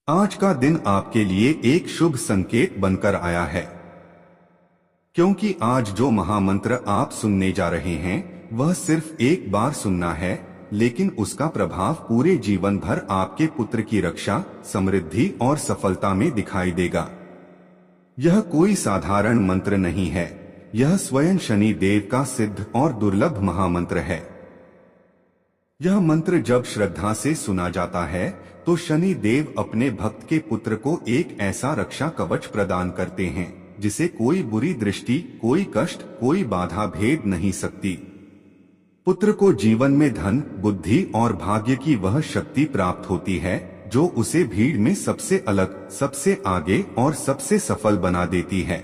आज का दिन आपके लिए एक शुभ संकेत बनकर आया है, क्योंकि आज जो महामंत्र आप सुनने जा रहे हैं वह सिर्फ एक बार सुनना है, लेकिन उसका प्रभाव पूरे जीवन भर आपके पुत्र की रक्षा, समृद्धि और सफलता में दिखाई देगा। यह कोई साधारण मंत्र नहीं है, यह स्वयं शनि देव का सिद्ध और दुर्लभ महामंत्र है। यह मंत्र जब श्रद्धा से सुना जाता है तो शनि देव अपने भक्त के पुत्र को एक ऐसा रक्षा कवच प्रदान करते हैं जिसे कोई बुरी दृष्टि, कोई कष्ट, कोई बाधा भेद नहीं सकती। पुत्र को जीवन में धन, बुद्धि और भाग्य की वह शक्ति प्राप्त होती है जो उसे भीड़ में सबसे अलग, सबसे आगे और सबसे सफल बना देती है।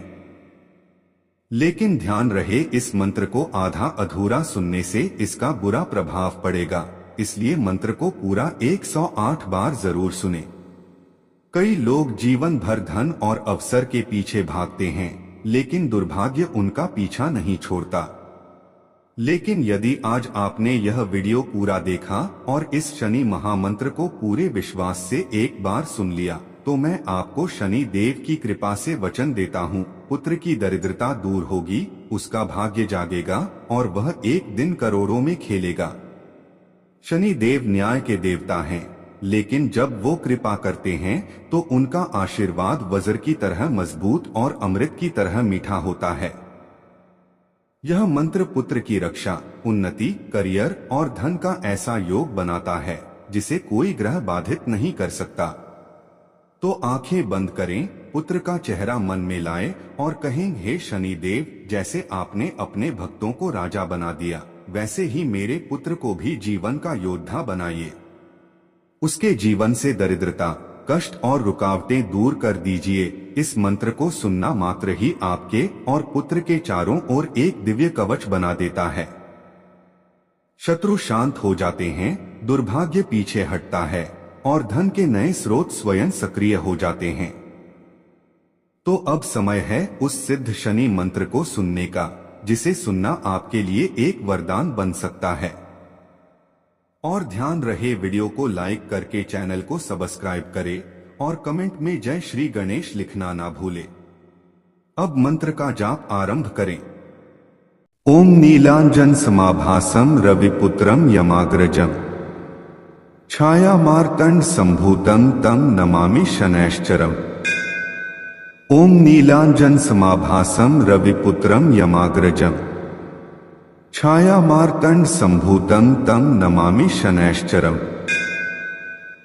लेकिन ध्यान रहे, इस मंत्र को आधा अधूरा सुनने से इसका बुरा प्रभाव पड़ेगा, इसलिए मंत्र को पूरा 108 बार जरूर सुने। कई लोग जीवन भर धन और अवसर के पीछे भागते हैं, लेकिन दुर्भाग्य उनका पीछा नहीं छोड़ता। लेकिन यदि आज आपने यह वीडियो पूरा देखा और इस शनि महामंत्र को पूरे विश्वास से एक बार सुन लिया, तो मैं आपको शनि देव की कृपा से वचन देता हूँ, पुत्र की दरिद्रता दूर होगी, उसका भाग्य जागेगा और वह एक दिन करोड़ों में खेलेगा। शनि देव न्याय के देवता हैं, लेकिन जब वो कृपा करते हैं तो उनका आशीर्वाद वज्र की तरह मजबूत और अमृत की तरह मीठा होता है। यह मंत्र पुत्र की रक्षा, उन्नति, करियर और धन का ऐसा योग बनाता है जिसे कोई ग्रह बाधित नहीं कर सकता। तो आंखें बंद करें, पुत्र का चेहरा मन में लाएं और कहें, हे शनि देव, जैसे आपने अपने भक्तों को राजा बना दिया, वैसे ही मेरे पुत्र को भी जीवन का योद्धा बनाइए। उसके जीवन से दरिद्रता, कष्ट और रुकावटें दूर कर दीजिए। इस मंत्र को सुनना मात्र ही आपके और पुत्र के चारों ओर एक दिव्य कवच बना देता है। शत्रु शांत हो जाते हैं, दुर्भाग्य पीछे हटता है और धन के नए स्रोत स्वयं सक्रिय हो जाते हैं। तो अब समय है उस सिद्ध शनि मंत्र को सुनने का, जिसे सुनना आपके लिए एक वरदान बन सकता है। और ध्यान रहे, वीडियो को लाइक करके चैनल को सब्सक्राइब करें और कमेंट में जय श्री गणेश लिखना ना भूले। अब मंत्र का जाप आरंभ करें। ओम नीलांजन समाभासम रविपुत्रम यमाग्रजम छाया मार्तंड संभूतम तम नमामि शनैश्चरम। ओम नीलांजन समाभासम रविपुत्रम यमाग्रजम छाया मार्तंड संभूतम तम नमामि शनैश्चरम।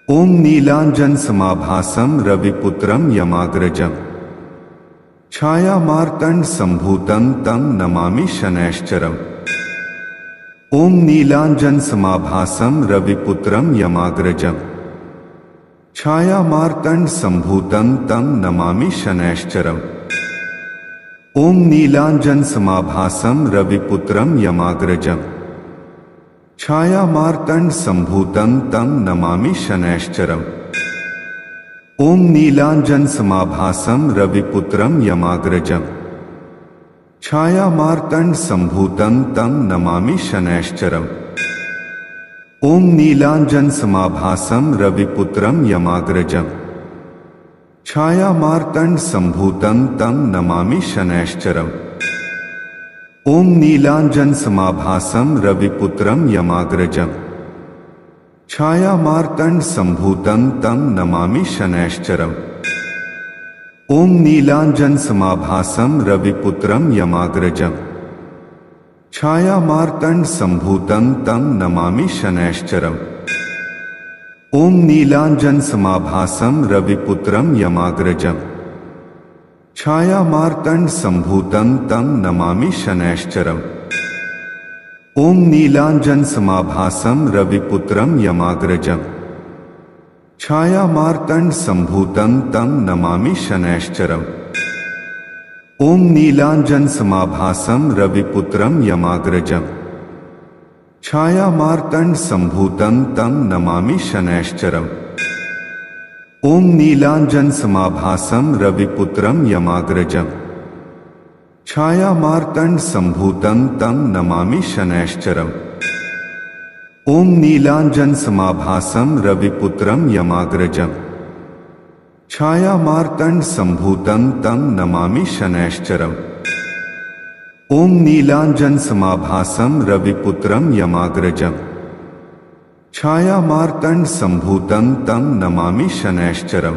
ओम नीलांजन समाभासम रविपुत्रम यमाग्रजम छाया मार्तंड संभूतम तम नमामि शनैश्चरम। ओम नीलांजन समाभासम रविपुत्रम यमाग्रजम छाया मार्तंड संभूतम तम नमामि शनैश्चरम। ओम नीलांजन समाभासम रविपुत्रम यमाग्रजम छाया मार्तंड संभूतम तम नमामि शनैश्चरम। ओम नीलांजन समाभासम रविपुत्रम यमाग्रजम छाया मार्तंड संभूतम तम नमामि शनैश्चरम। ओम नीलांजन समाभासम रविपुत्रम यमाग्रजम छाया मार्तंड संभूतम तम नमामि शनैश्चरम। ओम नीलांजन समाभासम रविपुत्रम यमाग्रजम छाया मार्तंड संभूतम तम नमामि शनैश्चरम। ओम नीलांजन समाभासम रविपुत्रम यमाग्रजम छाया मार्तंड संभूतम तम नमामि शनैश्चरम। ओम नीलांजन समाभासम रविपुत्रम यमाग्रजम छाया मार्तंड संभूतम तम नमामि शनैश्चरम। ओम नीलांजन समाभासम रविपुत्रम यमाग्रजम छाया मार्तंड संभूतम तम नमामि शनैश्चरम। ओम नीलांजन समाभासम रविपुत्रम यमाग्रजम छाया मार्तंड संभूतम तम नमामि शनैश्चरम। ओम नीलांजन समाभासम रविपुत्रम यमाग्रजम छाया मार्तंड संभूतम तम नमामि शनैश्चरम। ओम नीलांजन समाभासम रविपुत्रम यमाग्रजम छायामार्तंड संभूतं तं नमामि शनैश्चरम्। ओम नीलांजन समाभासं रविपुत्रं यमाग्रजम्। छायामार्तंड संभूतं तं नमामि शनैश्चरम्।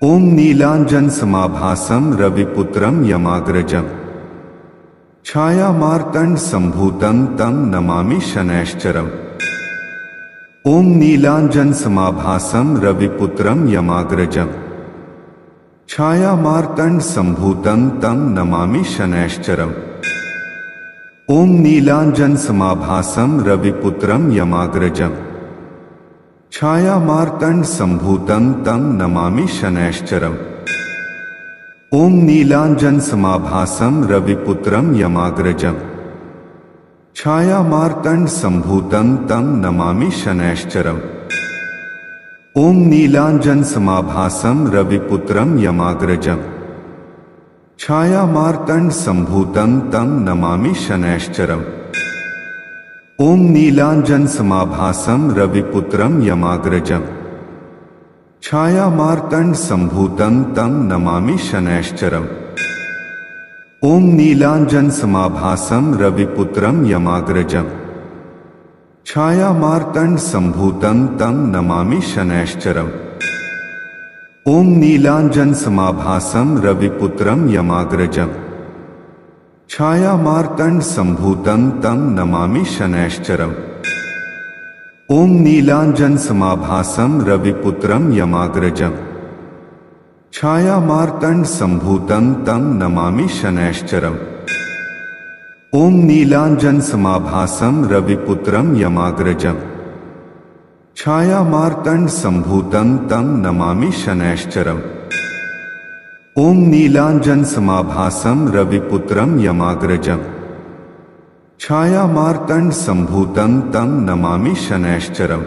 ओम नीलांजन समाभासं रविपुत्रं यमाग्रजम्। छायामार्तंड संभूतं तं नमामि शनैश्चरम्। ओम नीलांजन समाभासं रविपुत्रं यमाग्रजम्। छायामार्तंड संभूतं तं नमामि शनैश्चरम्। ओम नीलांजन समाभासं रविपुत्रं यमाग्रजम्। छायामार्तंड संभूतं तं नमामि शनैश्चरम्। ओम नीलांजन समाभासं रविपुत्रं यमाग्रजम्। छायामार्तंड संभूतं तं नमामि शनैश्चरम्। ओम नीलांजन समाभासं रविपुत्रं यमाग्रजम्। छायामार्तंड संभूतं तं नमामि शनैश्चरम्। ओम नीलांजन समाभासं रविपुत्रं यमाग्रजम्। छायामार्तंड संभूतं तं नमामि शनैश्चरम्। ओम नीलांजन समाभासं रविपुत्रं यमाग्रजम्। छायामार्तंड संभूतं तं नमामि शनैश्चरम्। ओम नीलांजन समाभासं रविपुत्रं यमाग्रजम्। छायामार्तंड संभूतं तं नमामि शनैश्चरम्। ओम नीलांजन समाभासं रविपुत्रं यमाग्रजम्। छायामार्तंड संभूतं तं नमामि शनैश्चरम्। ओम नीलांजन समाभासं रविपुत्रं यमाग्रजम्। छायामार्तंड संभूतं तं नमामि शनैश्चरम्। ओम नीलांजन समाभासं रविपुत्रं यमाग्रजम्। छायामार्तंड संभूतं तं नमामि शनैश्चरम्।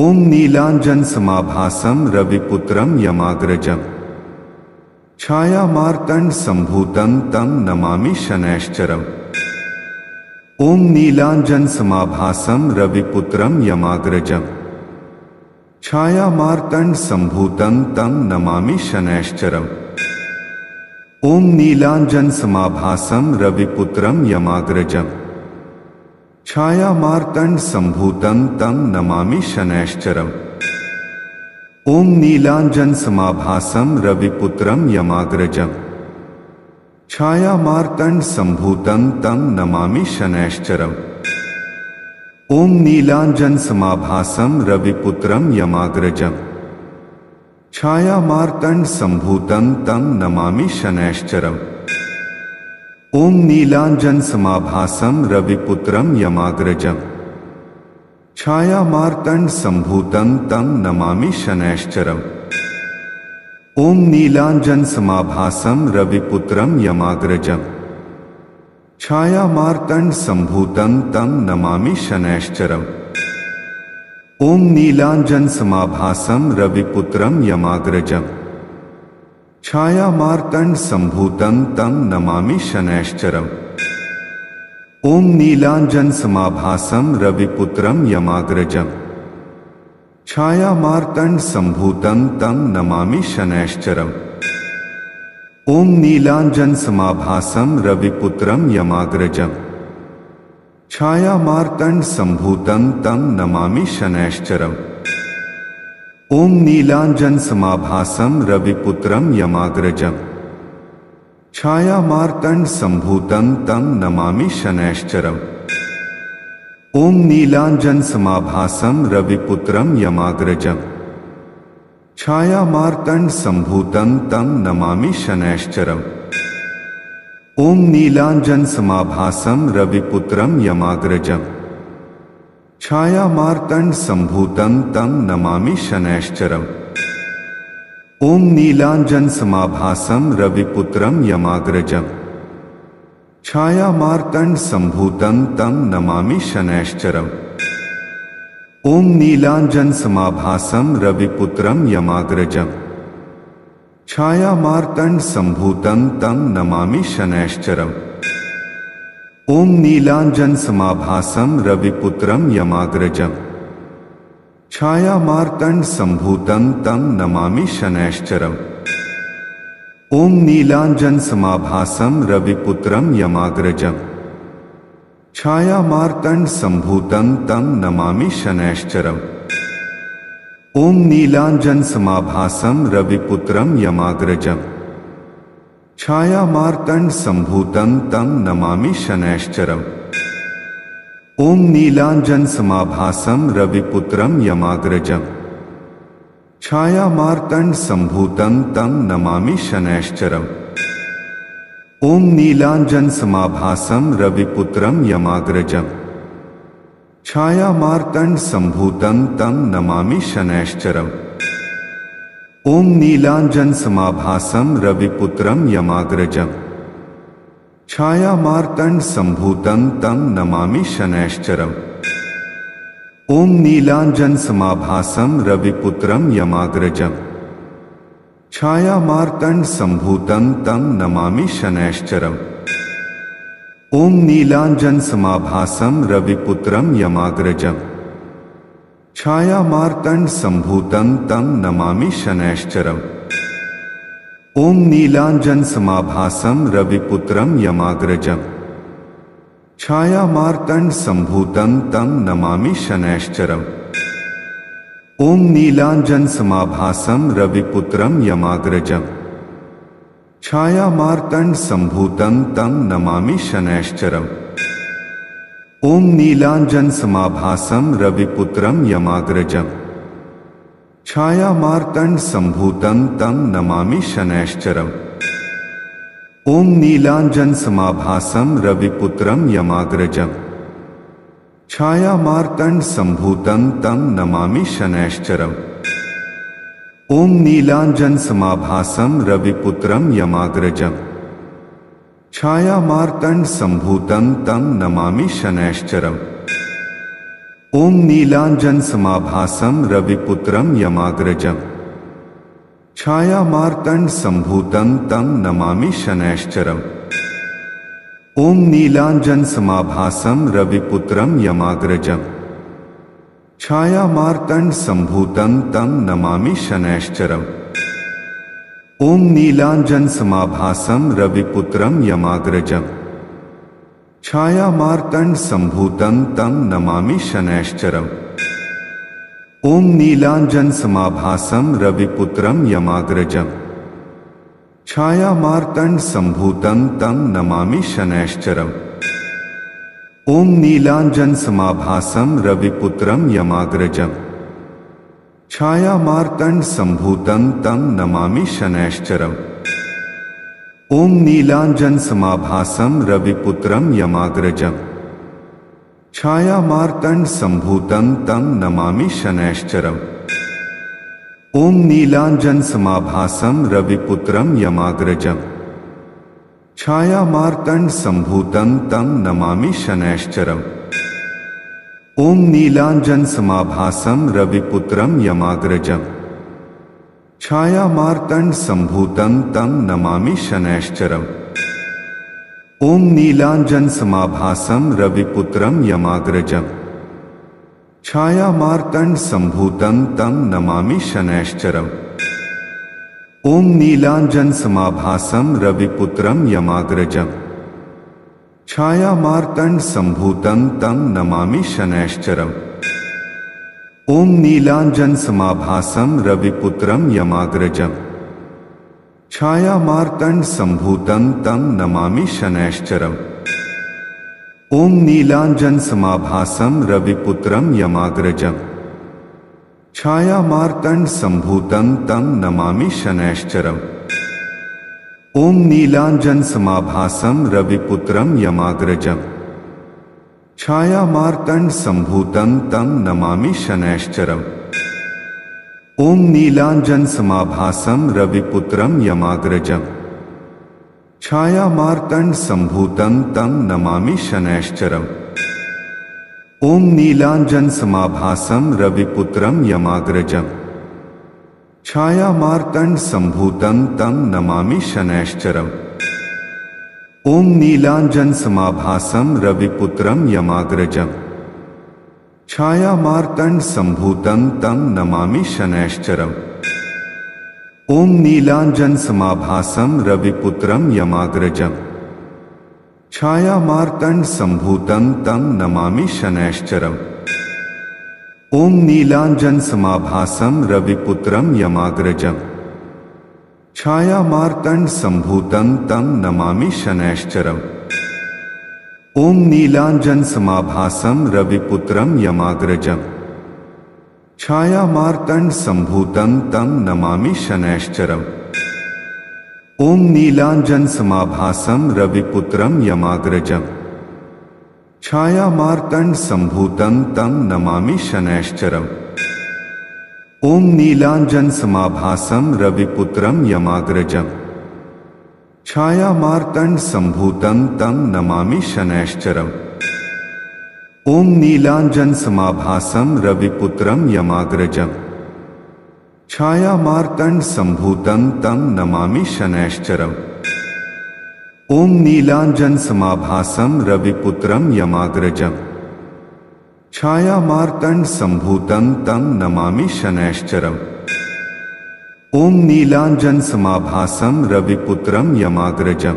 ओम नीलांजन समाभासं रविपुत्रं यमाग्रजम्। छायामार्तंड संभूतं तं नमामि शनैश्चरम्। ओम नीलांजन समाभासं रविपुत्रं यमाग्रजम्। छायामार्तंड संभूतं तं नमामि शनैश्चरम्। ओम नीलांजन समाभासं रविपुत्रं यमाग्रजम्। छायामार्तंड संभूतं तं नमामि शनैश्चरम्। ओम नीलांजन समाभासं रविपुत्रं यमाग्रजम्। छायामार्तंड संभूतं तं नमामि शनैश्चरम्। ओम नीलांजन समाभासं रविपुत्रं यमाग्रजम्। छायामार्तंड संभूतं तं नमामि शनैश्चरम्। ओम नीलांजन समाभासं रविपुत्रं यमाग्रजम्। छायामार्तंड संभूतं तं नमामि शनैश्चरम्। ओम नीलांजन समाभासं रविपुत्रं यमाग्रजम्। छायामार्तंड संभूतं तं नमामि शनैश्चरम्। ओम नीलांजन समाभासं रविपुत्रं यमाग्रजम्। छायामार्तंड संभूतं तं नमामि शनैश्चरम्। ओम नीलांजन समाभासं रविपुत्रं यमाग्रजम्। छायामार्तंड संभूतं तं नमामि शनैश्चरम्। ओम नीलांजन समाभासं रविपुत्रं यमाग्रजम्। छायामार्तंड संभूतं तं नमामि शनैश्चरम्। ओम नीलांजन समाभासं रविपुत्रं यमाग्रजम्। छायामार्तंड संभूतं तं नमामि शनैश्चरम्। ओम नीलांजन समाभासं रविपुत्रं यमाग्रजम्। छायामार्तंड संभूतं तं नमामि शनैश्चरम्। ओम नीलांजन समाभासं रविपुत्रं यमाग्रजम्। छायामार्तंड संभूतं तं नमामि शनैश्चरम्। ओम नीलांजन समाभासं रविपुत्रं यमाग्रजम्। छायामार्तंड संभूतं तं नमामि शनैश्चरम्। ओम नीलांजन समाभासं रविपुत्रं यमाग्रजम्। छायामार्तंड संभूतं तं नमामि शनैश्चरम्। ओम नीलांजन समाभासं रविपुत्रं यमाग्रजम्। छायामार्तण्ड सम्भूतं तं नमामि शनैश्चरम्। ॐ नीलाञ्जन समाभासं रविपुत्रं यमाग्रजम्। छायामार्तण्ड सम्भूतं तं नमामि शनैश्चरम्। ॐ नीलाञ्जन समाभासं रविपुत्रं यमाग्रजम्। छायामार्तण्ड सम्भूतं तं नमामि शनैश्चरम्। ॐ नीलाञ्जन समाभासं रविपुत्रं यमाग्रजम्। छायामार्तण्ड सम्भूतं तं नमामि शनैश्चरम्। ॐ नीलाञ्जन समाभासं रविपुत्रं यमाग्रजम्। छायामार्तण्ड सम्भूतं तं नमामि शनैश्चरम्। ॐ नीलाञ्जन समाभासं रविपुत्रं यमाग्रजम्। छायामार्तण्ड सम्भूतं तं नमामि शनैश्चरम्। ॐ नीलाञ्जन समाभासं रविपुत्रं यमाग्रजम्। छायामार्तण्ड सम्भूतं तं नमामि शनैश्चरम्। ॐ नीलाञ्जन समाभासं रविपुत्रं यमाग्रजम्। छायामार्तण्ड सम्भूतं तं नमामि शनैश्चरम्। ॐ नीलाञ्जन समाभासं रविपुत्रं यमाग्रजम्। छायामार्तण्ड सम्भूतं तं नमामि शनैश्चरम्। ॐ नीलाञ्जन समाभासं रविपुत्रं यमाग्रजम्। छायामार्तण्ड सम्भूतं तं नमामि शनैश्चरम्। ॐ नीलाञ्जन समाभासं रविपुत्रं यमाग्रजम्। छायामार्तण्ड सम्भूतं तं नमामि शनैश्चरम्। ॐ नीलाञ्जन समाभासं रविपुत्रं यमाग्रजम्। छायामार्तण्ड सम्भूतं तं नमामि शनैश्चरम्। ॐ नीलाञ्जन समाभासं रविपुत्रं यमाग्रजम्। छायामार्तण्ड सम्भूतं तं नमामि शनैश्चरम्। ॐ नीलाञ्जन समाभासं रविपुत्रं यमाग्रजम्। छायामार्तण्ड सम्भूतं तं नमामि शनैश्चरम्। ॐ नीलाञ्जन समाभासं रविपुत्रं यमाग्रजम्। छायामार्तण्ड सम्भूतं तं नमामि शनैश्चरम्। ॐ नीलाञ्जन समाभासं रविपुत्रं यमाग्रजम्। छायामार्तण्ड सम्भूतं तं नमामि शनैश्चरम्। ॐ नीलाञ्जन समाभासं रविपुत्रं यमाग्रजम्। छायामार्तण्ड सम्भूतं तं नमामि शनैश्चरम्। ॐ नीलाञ्जन समाभासं रविपुत्रं यमाग्रजम्। छायामार्तण्ड सम्भूतं तं नमामि शनैश्चरम्। ॐ नीलाञ्जन समाभासं रविपुत्रं यमाग्रजम्। छायामार्तण्ड सम्भूतं तं नमामि शनैश्चरम्। ॐ नीलाञ्जन समाभासं रविपुत्रं यमाग्रजम्। छायामार्तण्ड सम्भूतं तं नमामि शनैश्चरम्। ॐ नीलाञ्जन समाभासं रविपुत्रं यमाग्रजम्। छायामार्तण्ड सम्भूतं तं नमामि शनैश्चरम्। ॐ नीलाञ्जन समाभासं रविपुत्रं यमाग्रजम्। छायामार्तण्ड सम्भूतं तं नमामि शनैश्चरम्। ॐ नीलाञ्जन समाभासं रविपुत्रं यमाग्रजम्। छायामार्तण्ड सम्भूतं तं नमामि शनैश्चरम्। ॐ नीलाञ्जन समाभासं रविपुत्रं यमाग्रजम्। छायामार्तण्ड सम्भूतं तं नमामि शनैश्चरम्। ॐ नीलाञ्जन समाभासं रविपुत्रं यमाग्रजम्। छायामार्तण्ड सम्भूतं तं नमामि शनैश्चरम्। ॐ नीलाञ्जन समाभासं रविपुत्रं यमाग्रजम्। छायामार्तण्ड सम्भूतं तं नमामि शनैश्चरम्। ॐ नीलाञ्जन समाभासं रविपुत्रं यमाग्रजम्। छायामार्तण्ड सम्भूतं तं नमामि शनैश्चरम्। ॐ नीलाञ्जन समाभासं रविपुत्रं यमाग्रजम्। छायामार्तण्ड सम्भूतं तं नमामि शनैश्चरम्। ॐ नीलाञ्जन समाभासं रविपुत्रं यमाग्रजम्। छायामार्तंड संभूतं तं नमामि शनैश्चरम्। ओम नीलांजन समाभासं रविपुत्रं यमाग्रजम्। छायामार्तंड संभूतं तं नमामि शनैश्चरम्। ओम नीलांजन समाभासं रविपुत्रं यमाग्रजम्। छायामार्तंड संभूतं तं नमामि शनैश्चरम्। ओम नीलांजन समाभासं रविपुत्रं यमाग्रजम्। छायामार्तंड संभूतं तं नमामि शनैश्चरम्। ओम नीलांजन समाभासं रविपुत्रं यमाग्रजम्। छायामार्तंड संभूतं तं नमामि शनैश्चरम्। ओम नीलांजन समाभासं रविपुत्रं यमाग्रजम्। छायामार्तंड संभूतं तं नमामि शनैश्चरम्। ओम नीलांजन समाभासं रविपुत्रं यमाग्रजम्। छायामार्तंड संभूतं तं नमामि शनैश्चरम्। ओम नीलांजन समाभासं रविपुत्रं यमाग्रजम्। छायामार्तंड संभूतं तं नमामि शनैश्चरम्। ओम नीलांजन समाभासं रविपुत्रं यमाग्रजम्।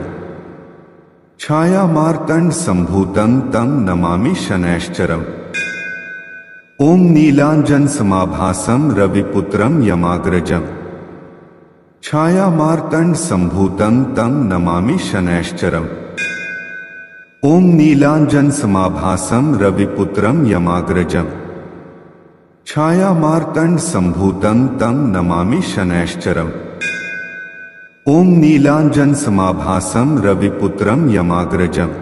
छायामार्तंड संभूतं तं नमामि शनैश्चरम्। ओम नीलांजन समाभासं रविपुत्रं यमाग्रजम्। छायामार्तंड संभूतं तं नमामि शनैश्चरम्। ओम नीलांजन समाभासं रविपुत्रं यमाग्रजम्। छायामार्तंड संभूतं तं नमामि शनैश्चरम्। ओम नीलांजन समाभासं रविपुत्रं यमाग्रजम्।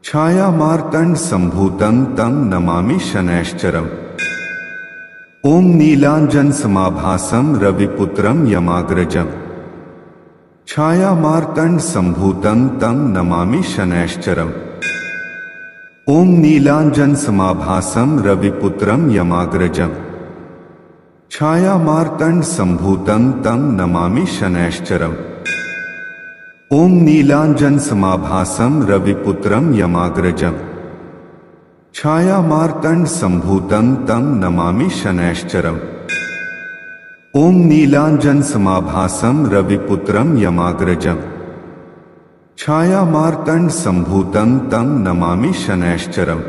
छायामार्तंड संभूतं तं नमामि शनैश्चरम्। ओम नीलांजन समाभासं रविपुत्रं यमाग्रजम्। छायामार्तंड संभूतं तं नमामि शनैश्चरम्। ओम नीलांजन समाभासं रविपुत्रं यमाग्रजम्। छायामार्तंड संभूतं तं नमामि शनैश्चरम्। ओम नीलांजन समाभासं रविपुत्रं यमाग्रजम्। छायामार्तंड संभूतं तं नमामि शनैश्चरम्। ओम नीलांजन समाभासं रविपुत्रं यमाग्रजम्। छायामार्तंड संभूतं तं नमामि शनैश्चरम्।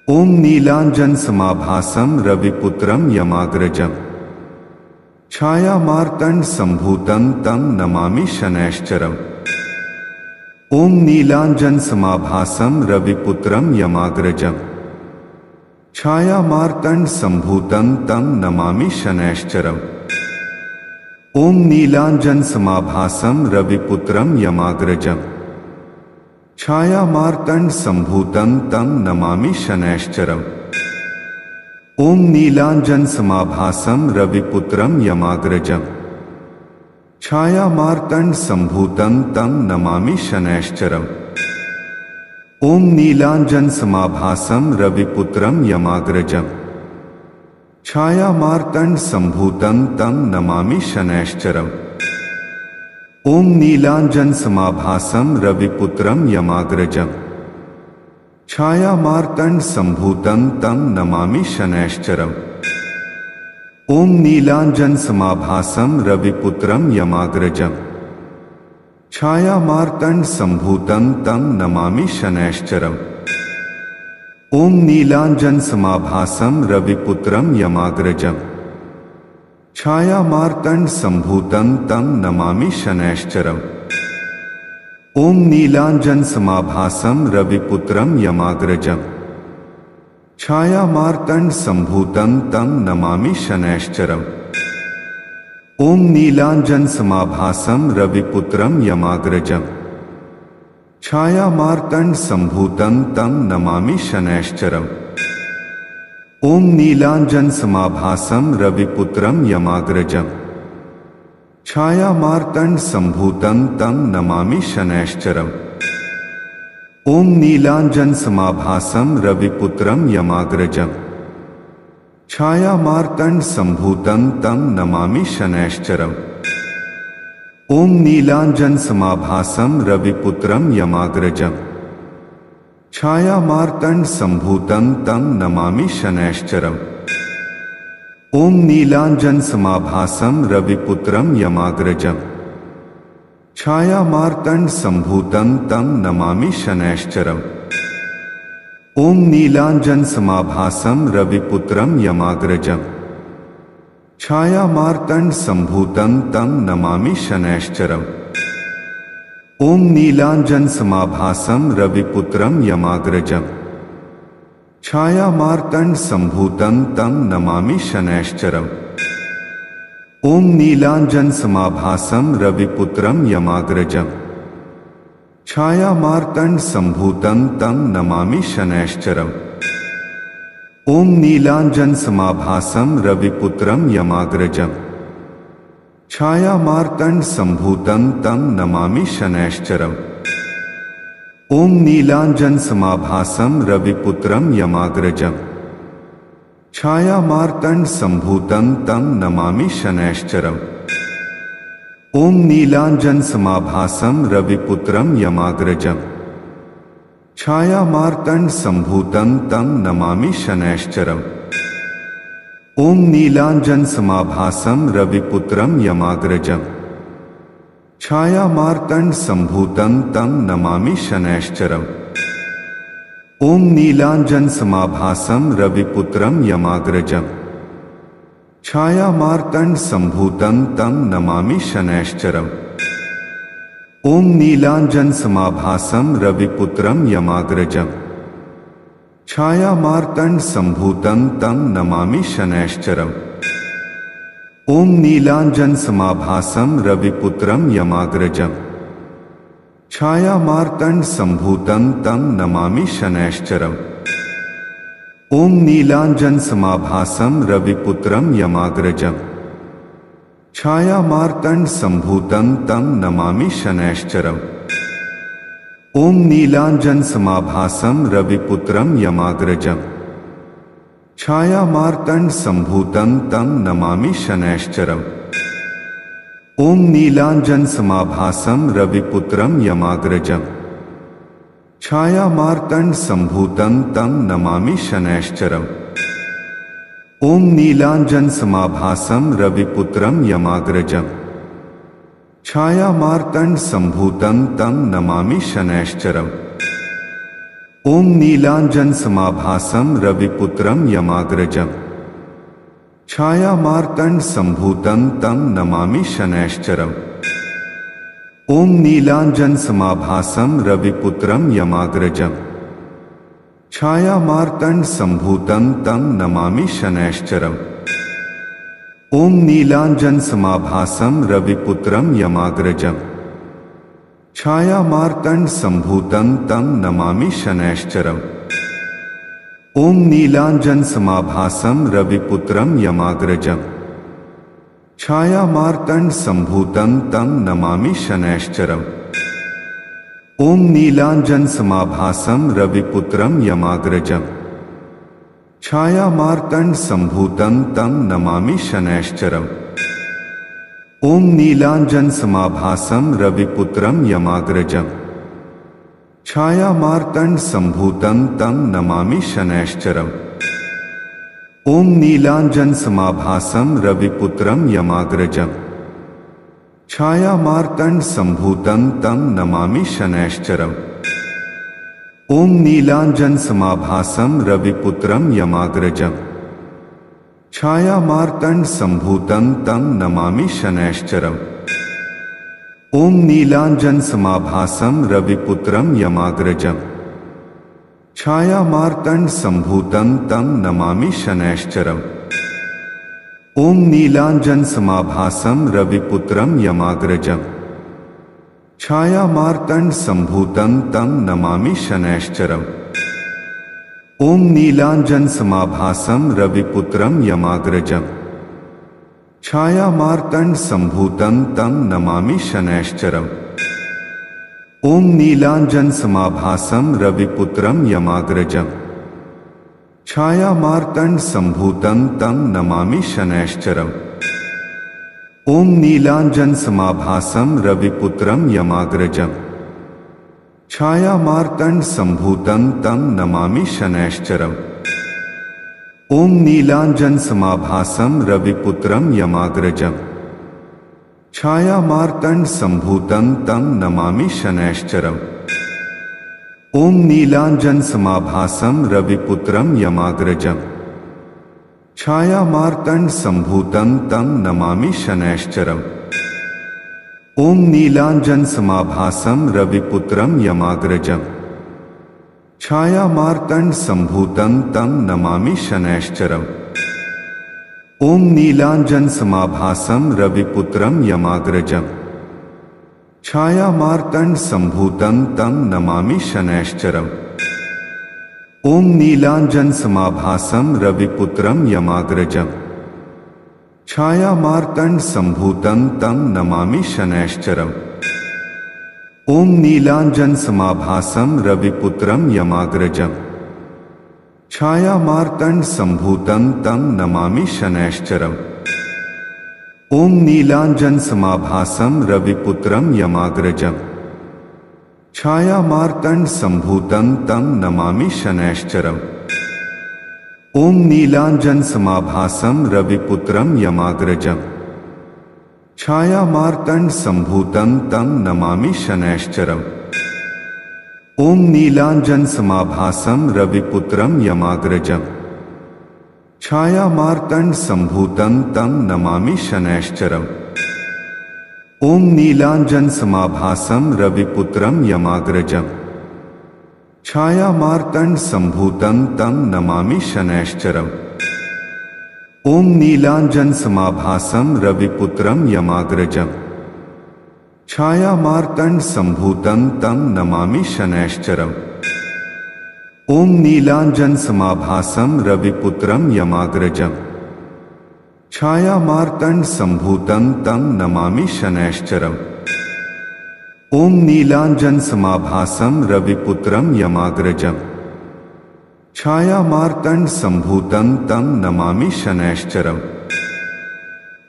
ओम नीलांजन समाभासं रविपुत्रं यमाग्रजम्। छायामार्तंड संभूतं तं नमामि शनैश्चरम्। ओम नीलांजन समाभासं रविपुत्रं यमाग्रजम्। छायामार्तंड संभूतं तं नमामि शनैश्चरम्। ओम नीलांजन समाभासं रविपुत्रं यमाग्रजम्। छायामार्तंड संभूतं तं नमामि शनैश्चरम्। ओम नीलांजन समाभासं रविपुत्रं यमाग्रजम्। छायामार्तंड संभूतं तं नमामि शनैश्चरम्। ओम नीलांजन समाभासं रविपुत्रं यमाग्रजम्। छायामार्तंड संभूतं तं नमामि शनैश्चरम्। ओम नीलांजन समाभासं रविपुत्रं यमाग्रजम्। छायामार्तंड संभूतं तं नमामि शनैश्चरम्। ओम नीलांजन समाभासं रविपुत्रं यमाग्रजम्। छायामार्तंड संभूतं तं नमामि शनैश्चरम्। ओम नीलांजन समाभासं रविपुत्रं यमाग्रजम्। छायामार्तंड संभूतं तं नमामि शनैश्चरम्। ओम नीलांजन समाभासं रविपुत्रं यमाग्रजम्। छायामार्तंड संभूतं तं नमामि शनैश्चरम्। ओम नीलांजन समाभासं रविपुत्रं यमाग्रजम्। छायामार्तंड संभूतं तं नमामि शनैश्चरम्। ओम नीलांजन समाभासं रविपुत्रं यमाग्रजम्। छायामार्तंड संभूतं तं नमामि शनैश्चरम्। ओम नीलांजन समाभासं रविपुत्रं यमाग्रजम्। छायामार्तंड संभूतं तं नमामि शनैश्चरम्। ओम नीलांजन समाभासं रविपुत्रं यमाग्रजम्। छायामार्तंड संभूतं तं नमामि शनैश्चरम्। ओम नीलांजन समाभासं रविपुत्रं यमाग्रजम्। छायामार्तंड संभूतं तं नमामि शनैश्चरम्। ओम नीलांजन समाभासं रविपुत्रं यमाग्रजम्। छायामार्तंड संभूतं तं नमामि शनैश्चरम्। ओम नीलांजन समाभासं रविपुत्रं यमाग्रजम्। छायामार्तंड संभूतं तं नमामि शनैश्चरम्। ओम नीलांजन समाभासं रविपुत्रं यमाग्रजम्। छायामार्तंड संभूतं तं नमामि शनैश्चरम्। ओम नीलांजन समाभासं रविपुत्रं यमाग्रजम्। छायामार्तंड संभूतं तं नमामि शनैश्चरम्। ओम नीलांजन समाभासं रविपुत्रं यमाग्रजम्। छायामार्तंड संभूतं तं नमामि शनैश्चरम्। ओम नीलांजन समाभासं रविपुत्रं यमाग्रजम्। छायामार्तंड संभूतं तं नमामि शनैश्चरम्। ओम नीलांजन समाभासं रविपुत्रं यमाग्रजम्। छायामार्तंड संभूतं तं नमामि शनैश्चरम्। ओम नीलांजन समाभासं रविपुत्रं यमाग्रजम्। छायामार्तंड संभूतं तं नमामि शनैश्चरम्। ओम नीलांजन समाभासं रविपुत्रं यमाग्रजम्। छायामार्तंड संभूतं तं नमामि शनैश्चरम्। ओम नीलांजन समाभासं रविपुत्रं यमाग्रजम्। छायामार्तंड संभूतं तं नमामि शनैश्चरम्। ओम नीलांजन समाभासं रविपुत्रं यमाग्रजम्। छायामार्तंड संभूतं तं नमामि शनैश्चरम्। ओम नीलांजन समाभासं रविपुत्रं यमाग्रजम्। छायामार्तंड संभूतं तं नमामि शनैश्चरम्। ओम नीलांजन समाभासं रविपुत्रं यमाग्रजम्। छायामार्तंड संभूतं तं नमामि शनैश्चरम्। ओम नीलांजन समाभासं रविपुत्रं यमाग्रजम्। छायामार्तंड संभूतं तं नमामि शनैश्चरम्। ओम नीलांजन समाभासं रविपुत्रं यमाग्रजम्। छायामार्तंड संभूतं तं नमामि शनैश्चरम्। ओम नीलांजन समाभासं रविपुत्रं यमाग्रजम्। छायामार्तंड संभूतं तं नमामि शनैश्चरम्। ओम नीलांजन समाभासं रविपुत्रं यमाग्रजम्। छायामार्तंड संभूतं तं नमामि शनैश्चरम्। ओम नीलांजन समाभासं रविपुत्रं यमाग्रजम्। छायामार्तंड संभूतं तं नमामि शनैश्चरम्। ओम नीलांजन समाभासं रविपुत्रं यमाग्रजम्। छायामार्तंड संभूतं तं नमामि शनैश्चरम्। ओम नीलांजन समाभासं रविपुत्रं यमाग्रजम्। छायामार्तंड संभूतं तं नमामि शनैश्चरम्। ओम नीलांजन समाभासं रविपुत्रं यमाग्रजम्। छायामार्तंड संभूतं तं नमामि शनैश्चरम्। ओम नीलांजन समाभासं रविपुत्रं यमाग्रजम्। छायामार्तंड संभूतं तं नमामि शनैश्चरम्। ओम नीलांजन समाभासं रविपुत्रं यमाग्रजम्। छायामार्तंड संभूतं तं नमामि शनैश्चरम्। ओम नीलांजन समाभासं रविपुत्रं यमाग्रजम्। छायामार्तंड संभूतं तं नमामि शनैश्चरम्। ओम नीलांजन समाभासं रविपुत्रं यमाग्रजम्। छायामार्तंड संभूतं तं नमामि शनैश्चरम्। ओम नीलांजन समाभासं रविपुत्रं यमाग्रजम्। छायामार्तंड संभूतं तं नमामि शनैश्चरम्। ओम नीलांजन समाभासं रविपुत्रं यमाग्रजम्। छायामार्तंड संभूतं तं नमामि शनैश्चरम्। ओम नीलांजन समाभासं रविपुत्रं यमाग्रजम्। छायामार्तंड संभूतं तं नमामि शनैश्चरम्। ओम नीलांजन समाभासं रविपुत्रं यमाग्रजम्। छायामार्तंड संभूतं तं नमामि शनैश्चरम्। ओम नीलांजन समाभासं रविपुत्रं यमाग्रजम्। छायामार्तंड संभूतं तं नमामि शनैश्चरम्। ओम नीलांजन समाभासं रविपुत्रं यमाग्रजम्। छायामार्तंड संभूतं तं नमामि शनैश्चरम्। ओम नीलांजन समाभासं रविपुत्रं यमाग्रजम्। छायामार्तंड संभूतं तं नमामि शनैश्चरम्। ओम नीलांजन समाभासं रविपुत्रं यमाग्रजम्। छायामार्तंड संभूतं तं नमामि शनैश्चरम्। ओम नीलांजन समाभासं रविपुत्रं यमाग्रजम्। छायामार्तंड संभूतं तं नमामि शनैश्चरम्। ओम नीलांजन समाभासं रविपुत्रं यमाग्रजम्। छायामार्तंड संभूतं तं नमामि शनैश्चरम्। ओम नीलांजन समाभासं रविपुत्रं यमाग्रजम्। छायामार्तंड संभूतं तं नमामि शनैश्चरम्। ओम नीलांजन समाभासं रविपुत्रं यमाग्रजम्। छायामार्तंड संभूतं तं नमामि शनैश्चरम्। ओम नीलांजन समाभासं रविपुत्रं यमाग्रजम्। छायामार्तंड संभूतं तं नमामि शनैश्चरम्। ओम नीलांजन समाभासं रविपुत्रं यमाग्रजम्। छायामार्तंड संभूतं तं नमामि शनैश्चरम्। ओम नीलांजन समाभासं रविपुत्रं यमाग्रजम्। छायामार्तंड संभूतं तं नमामि शनैश्चरम्।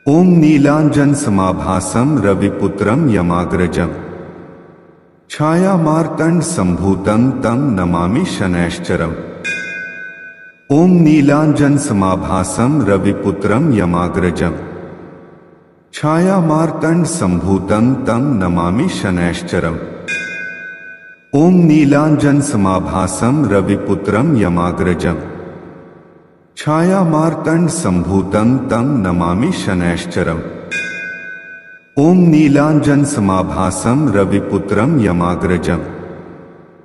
ओम नीलांजन समाभासं रविपुत्रं यमाग्रजम्। छायामार्तंड संभूतं तं नमामि शनैश्चरम्। ओम नीलांजन समाभासं रविपुत्रं यमाग्रजम्। छायामार्तंड संभूतं तं नमामि शनैश्चरम्। ओम नीलांजन समाभासं रविपुत्रं यमाग्रजम्। छायामार्तंड संभूतं तं नमामि शनैश्चरम्। ओम नीलांजन समाभासं रविपुत्रं यमाग्रजम्।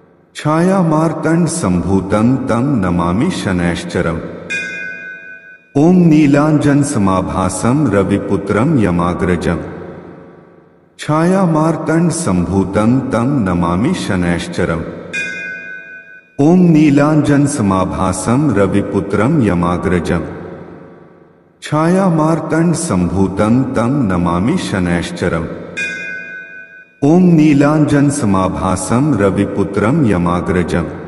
छायामार्तंड संभूतं तं नमामि शनैश्चरम्। ओम नीलांजन समाभासं रविपुत्रं यमाग्रजम्। छायामार्तंड संभूतं तं नमामि शनैश्चरम्। ओम नीलांजन समाभासं रविपुत्रं यमाग्रजम्। छायामार्तंड संभूतं तं नमामि शनैश्चरम्। ओम नीलांजन समाभासं रविपुत्रं यमाग्रजम्।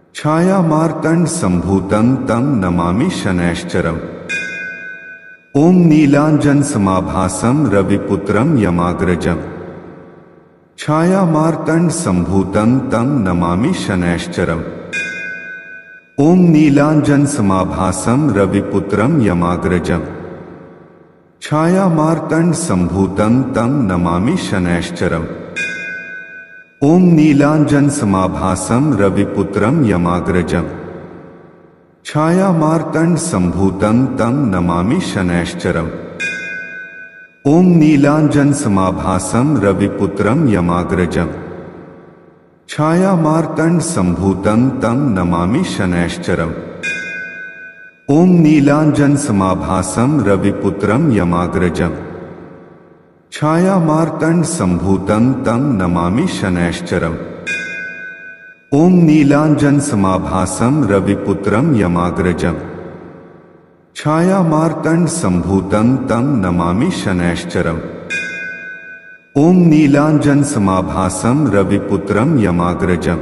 छायामार्तंड संभूतं तं नमामि शनैश्चरम्। ओम नीलांजन समाभासं रविपुत्रं यमाग्रजम्। छायामार्तंड संभूतं तं नमामि शनैश्चरम्। ओम नीलांजन समाभासं रविपुत्रं यमाग्रजम्। छायामार्तंड संभूतं तं नमामि शनैश्चरम्। ओम नीलांजन समाभासं रविपुत्रं यमाग्रजम्। छायामार्तंड संभूतं तं नमामि शनैश्चरम्। ओम नीलांजन समाभासं रविपुत्रं यमाग्रजम्। छायामार्तंड संभूतं तं नमामि शनैश्चरम्। ओम नीलांजन समाभासं रविपुत्रं यमाग्रजम्। छायामार्तंड संभूतं तं नमामि शनैश्चरम्। ओम नीलांजन समाभासं रविपुत्रं यमाग्रजम्। छायामार्तंड संभूतं तं नमामि शनैश्चरम्। ओम नीलांजन समाभासं रविपुत्रं यमाग्रजम्।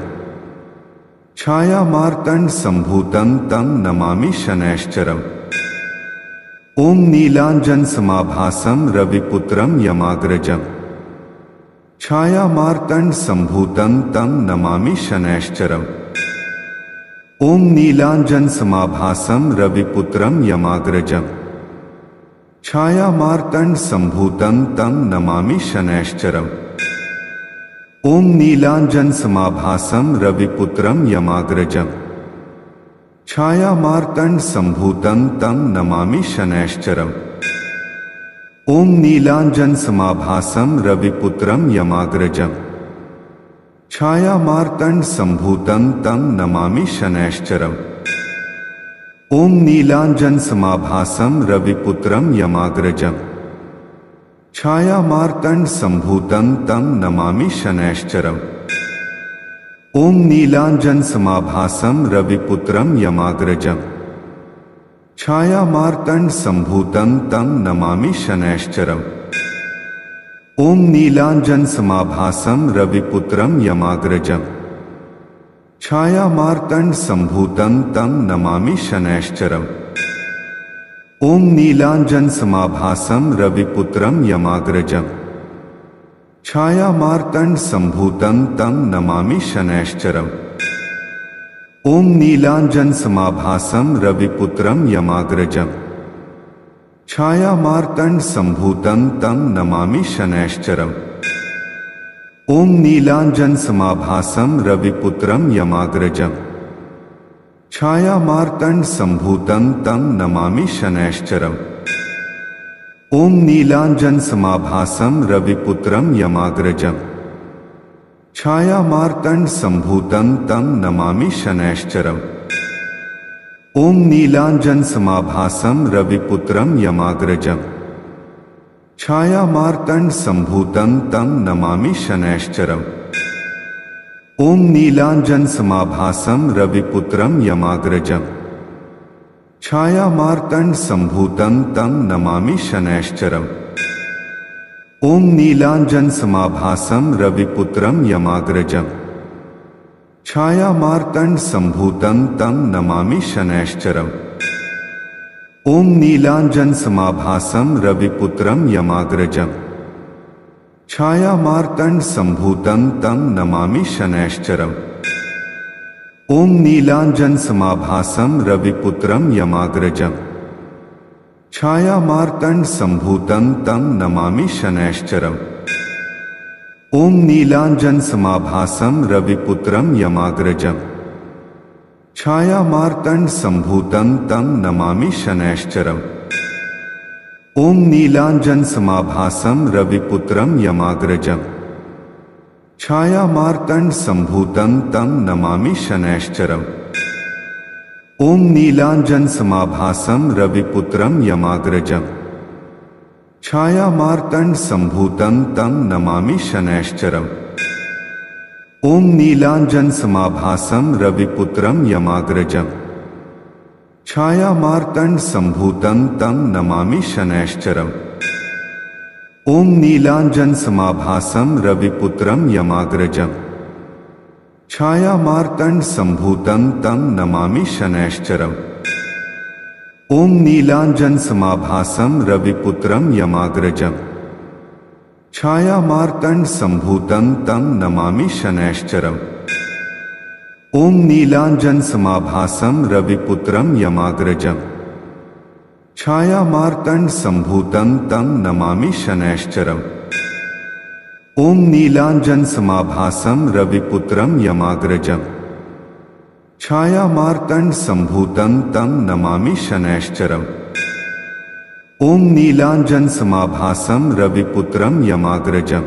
छायामार्तंड संभूतं तं नमामि शनैश्चरम्। ओम नीलांजन समाभासं रविपुत्रं यमाग्रजम्। छायामार्तण्ड सम्भूतं तं नमामि शनैश्चरम्। ॐ नीलाञ्जन समाभासं रविपुत्रं यमाग्रजम्। छायामार्तण्ड सम्भूतं तं नमामि शनैश्चरम्। ॐ नीलाञ्जन समाभासं रविपुत्रं यमाग्रजम्। छायामार्तण्ड सम्भूतं तं नमामि शनैश्चरम्। ॐ नीलाञ्जन समाभासं रविपुत्रं यमाग्रजम्। छायामार्तण्ड सम्भूतं तं नमामि शनैश्चरम्। ॐ नीलाञ्जन समाभासं रविपुत्रं यमाग्रजम्। छायामार्तण्ड सम्भूतं तं नमामि शनैश्चरम्। ॐ नीलाञ्जन समाभासं रविपुत्रं यमाग्रजम्। छायामार्तण्ड सम्भूतं तं नमामि शनैश्चरम्। ॐ नीलाञ्जन समाभासं रविपुत्रं यमाग्रजम्। छायामार्तण्ड सम्भूतं तं नमामि शनैश्चरम्। ॐ नीलाञ्जन समाभासं रविपुत्रं यमाग्रजम्। छायामार्तण्ड सम्भूतं तं नमामि शनैश्चरम्। ॐ नीलाञ्जन समाभासं रविपुत्रं यमाग्रजम्। छायामार्तण्ड सम्भूतं तं नमामि शनैश्चरम्। ॐ नीलाञ्जन समाभासं रविपुत्रं यमाग्रजम्। छायामार्तण्ड सम्भूतं तं नमामि शनैश्चरम्। ॐ नीलाञ्जन समाभासं रविपुत्रं यमाग्रजम्। छायामार्तण्ड सम्भूतं तं नमामि शनैश्चरम्। ॐ नीलाञ्जन समाभासं रविपुत्रं यमाग्रजम्। छायामार्तण्ड सम्भूतं तं नमामि शनैश्चरम्। ॐ नीलाञ्जन समाभासं रविपुत्रं यमाग्रजम्। छायामार्तण्ड सम्भूतं तं नमामि शनैश्चरम्। ॐ नीलाञ्जन समाभासं रविपुत्रं यमाग्रजम्। छायामार्तण्ड सम्भूतं तं नमामि शनैश्चरम्। ॐ नीलाञ्जन समाभासं रविपुत्रं यमाग्रजम्। छायामार्तण्ड सम्भूतं तं नमामि शनैश्चरम्। ॐ नीलाञ्जन समाभासं रविपुत्रं यमाग्रजम्। छायामार्तण्ड सम्भूतं तं नमामि शनैश्चरम्। ॐ नीलाञ्जन समाभासं रविपुत्रं यमाग्रजम्। छायामार्तण्ड सम्भूतं तं नमामि शनैश्चरम्। ॐ नीलाञ्जन समाभासं रविपुत्रं यमाग्रजम्। छायामार्तण्ड सम्भूतं तं नमामि शनैश्चरम्। ॐ नीलाञ्जन समाभासं रविपुत्रं यमाग्रजम्। छायामार्तण्ड सम्भूतं तं नमामि शनैश्चरम्। ॐ नीलाञ्जन समाभासं रविपुत्रं यमाग्रजम्। छायामार्तण्ड सम्भूतं तं नमामि शनैश्चरम्। ॐ नीलाञ्जन समाभासं रविपुत्रं यमाग्रजम्। छायामार्तण्ड सम्भूतं तं नमामि शनैश्चरम्। ॐ नीलाञ्जन समाभासं रविपुत्रं यमाग्रजम्। छायामार्तण्ड सम्भूतं तं नमामि शनैश्चरम्। ॐ नीलाञ्जन समाभासं रविपुत्रं यमाग्रजम्। छायामार्तण्ड सम्भूतं तं नमामि शनैश्चरम्। ॐ नीलाञ्जन समाभासं रविपुत्रं यमाग्रजम्। छायामार्तण्ड सम्भूतं तं नमामि शनैश्चरम्। ॐ नीलाञ्जन समाभासं रविपुत्रं यमाग्रजम्।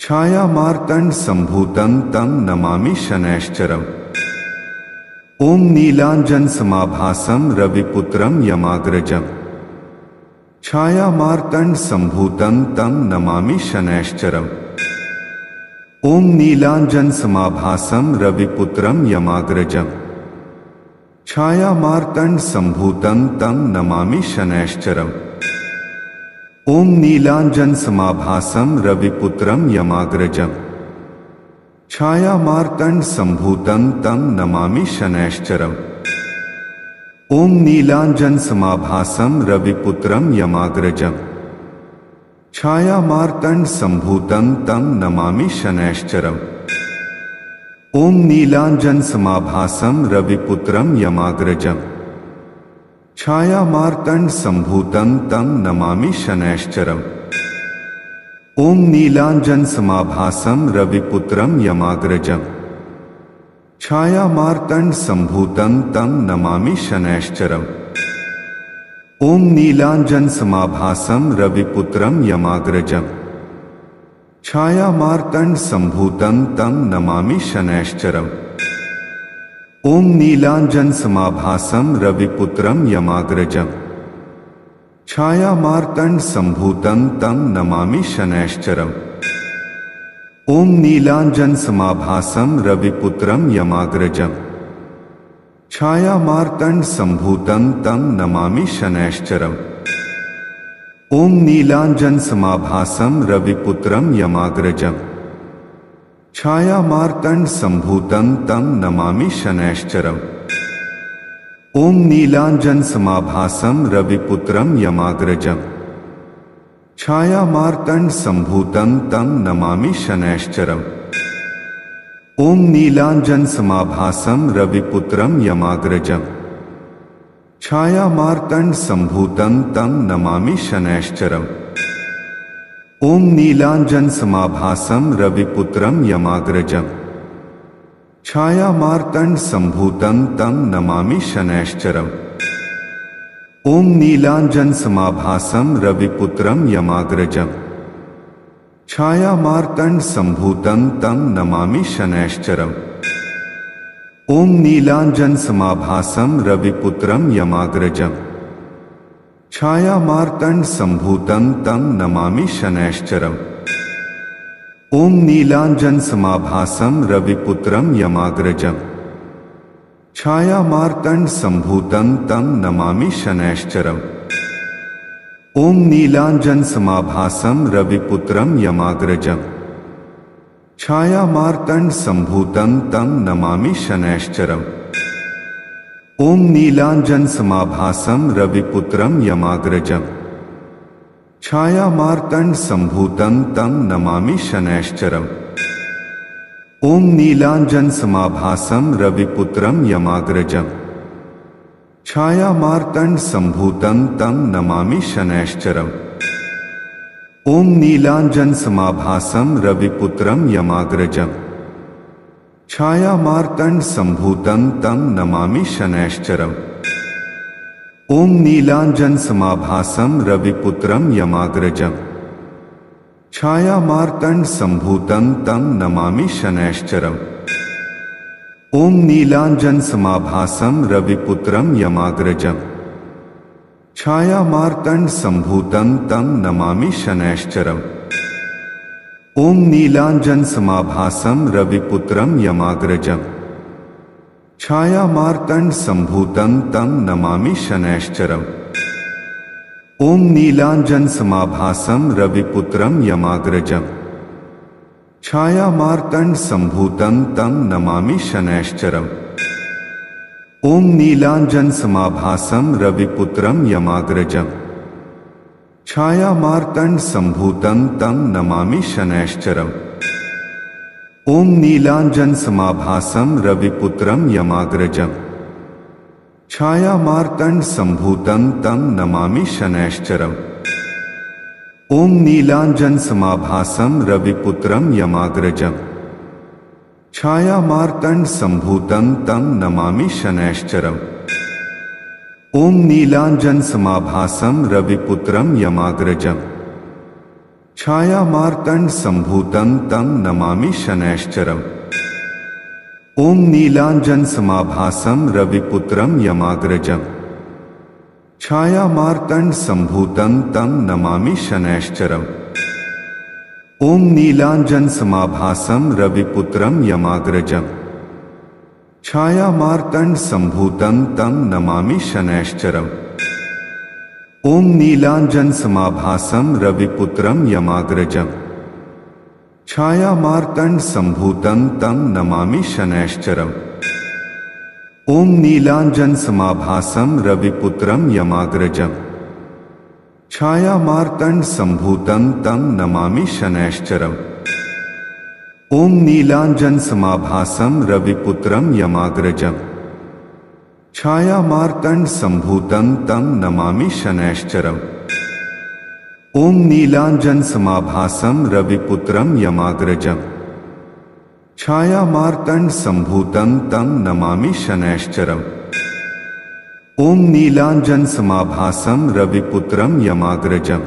छायामार्तण्ड सम्भूतं तं नमामि शनैश्चरम्। ॐ नीलाञ्जन समाभासं रविपुत्रं यमाग्रजम्। छायामार्तण्ड सम्भूतं तं नमामि शनैश्चरम्। ॐ नीलाञ्जन समाभासं रविपुत्रं यमाग्रजम्। छायामार्तण्ड सम्भूतं तं नमामि शनैश्चरम्। ॐ नीलाञ्जन समाभासं रविपुत्रं यमाग्रजम्। छायामार्तण्ड सम्भूतं तं नमामि शनैश्चरम्। ॐ नीलाञ्जन समाभासं रविपुत्रं यमाग्रजम्। छायामार्तंड संभूतं तं नमामि शनैश्चरम्। ओम नीलांजन समाभासं रविपुत्रं यमाग्रजम्। छायामार्तंड संभूतं तं नमामि शनैश्चरम्। ओम नीलांजन समाभासं रविपुत्रं यमाग्रजम्। छायामार्तंड संभूतं तं नमामि शनैश्चरम्। ओम नीलांजन समाभासं रविपुत्रं यमाग्रजम्। छायामार्तंड संभूतं तं नमामि शनैश्चरम्। ओम नीलांजन समाभासं रविपुत्रं यमाग्रजम्। छायामार्तंड संभूतं तं नमामि शनैश्चरम्। ओम नीलांजन समाभासं रविपुत्रं यमाग्रजम्। छायामार्तंड संभूतं तं नमामि शनैश्चरम्। ओम नीलांजन समाभासं रविपुत्रं यमाग्रजम्। छायामार्तंड संभूतं तं नमामि शनैश्चरम्। ओम नीलांजन समाभासं रविपुत्रं यमाग्रजम्। छायामार्तंड संभूतं तं नमामि शनैश्चरम्। ओम नीलांजन समाभासं रविपुत्रं यमाग्रजम्। छायामार्तंड संभूतं तं नमामि शनैश्चरम्। ओम नीलांजन समाभासं रविपुत्रं यमाग्रजम्। छायामार्तंड संभूतं तं नमामि शनैश्चरम्। ओम नीलांजन समाभासं रविपुत्रं यमाग्रजम्। छायामार्तंड संभूतं तं नमामि शनैश्चरम्। ओम नीलांजन समाभासं रविपुत्रं यमाग्रजम्। छायामार्तंड संभूतं तं नमामि शनैश्चरम्। ओम नीलांजन समाभासं रविपुत्रं यमाग्रजम्। छायामार्तंड संभूतं तं नमामि शनैश्चरम्। ओम नीलांजन समाभासं रविपुत्रं यमाग्रजम्। छायामार्तंड संभूतं तं नमामि शनैश्चरम्। ओम नीलांजन समाभासं रविपुत्रं यमाग्रजम्। छायामार्तंड संभूतं तं नमामि शनैश्चरम्। ओम नीलांजन समाभासं रविपुत्रं यमाग्रजम्। छायामार्तंड संभूतं तं नमामि शनैश्चरम्। ओम नीलांजन समाभासं रविपुत्रं यमाग्रजम्। छायामार्तंड संभूतं तं नमामि शनैश्चरम्। ओम नीलांजन समाभासं रविपुत्रं यमाग्रजम्। छायामार्तंड संभूतं तं नमामि शनैश्चरम्। ओम नीलांजन समाभासं रविपुत्रं यमाग्रजम्। छायामार्तंड संभूतं तं नमामि शनैश्चरम्। ओम नीलांजन समाभासं रविपुत्रं यमाग्रजम्। छायामार्तंड संभूतं तं नमामि शनैश्चरम्। ओम नीलांजन समाभासं रविपुत्रं यमाग्रजम्। छायामार्तंड संभूतं तं नमामि शनैश्चरम्। ओम नीलांजन समाभासं रविपुत्रं यमाग्रजम्। छायामार्तंड संभूतं तं नमामि शनैश्चरम्। ओम नीलांजन समाभासं रविपुत्रं यमाग्रजम्। छायामार्तंड संभूतं तं नमामि शनैश्चरम्। ओम नीलांजन समाभासं रविपुत्रं यमाग्रजम्। छायामार्तंड संभूतं तं नमामि शनैश्चरम्। ओम नीलांजन समाभासं रविपुत्रं यमाग्रजम्। छायामार्तंड संभूतं तं नमामि शनैश्चरम्। ओम नीलांजन समाभासं रविपुत्रं यमाग्रजम्। छायामार्तंड संभूतं तं नमामि शनैश्चरम्। ओम नीलांजन समाभासं रविपुत्रं यमाग्रजम्। छायामार्तंड संभूतं तं नमामि शनैश्चरम्। ओम नीलांजन समाभासं रविपुत्रं यमाग्रजम्। छायामार्तंड संभूतं तं नमामि शनैश्चरम्। ओम नीलांजन समाभासं रविपुत्रं यमाग्रजम्। छायामार्तण्ड सम्भूतं तं नमामि शनैश्चरम्। ॐ नीलाञ्जन समाभासं रविपुत्रं यमाग्रजम्। छायामार्तण्ड सम्भूतं तं नमामि शनैश्चरम्। ॐ नीलाञ्जन समाभासं रविपुत्रं यमाग्रजम्। छायामार्तण्ड सम्भूतं तं नमामि शनैश्चरम्। ॐ नीलाञ्जन समाभासं रविपुत्रं यमाग्रजम्।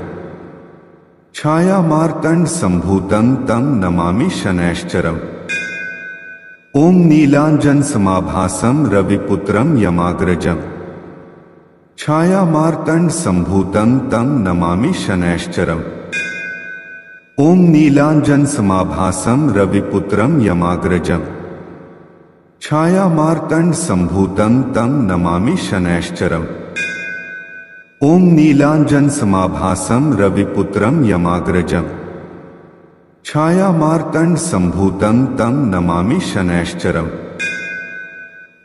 छायामार्तण्ड सम्भूतं तं नमामि शनैश्चरम्। ॐ नीलाञ्जन समाभासं रविपुत्रं यमाग्रजम्। छायामार्तण्ड सम्भूतं तं नमामि शनैश्चरम्। ॐ नीलाञ्जन समाभासं रविपुत्रं यमाग्रजम्। छायामार्तण्ड सम्भूतं तं नमामि शनैश्चरम्। ॐ नीलाञ्जन समाभासं रविपुत्रं यमाग्रजम्। छायामार्तण्ड सम्भूतं तं नमामि शनैश्चरम्।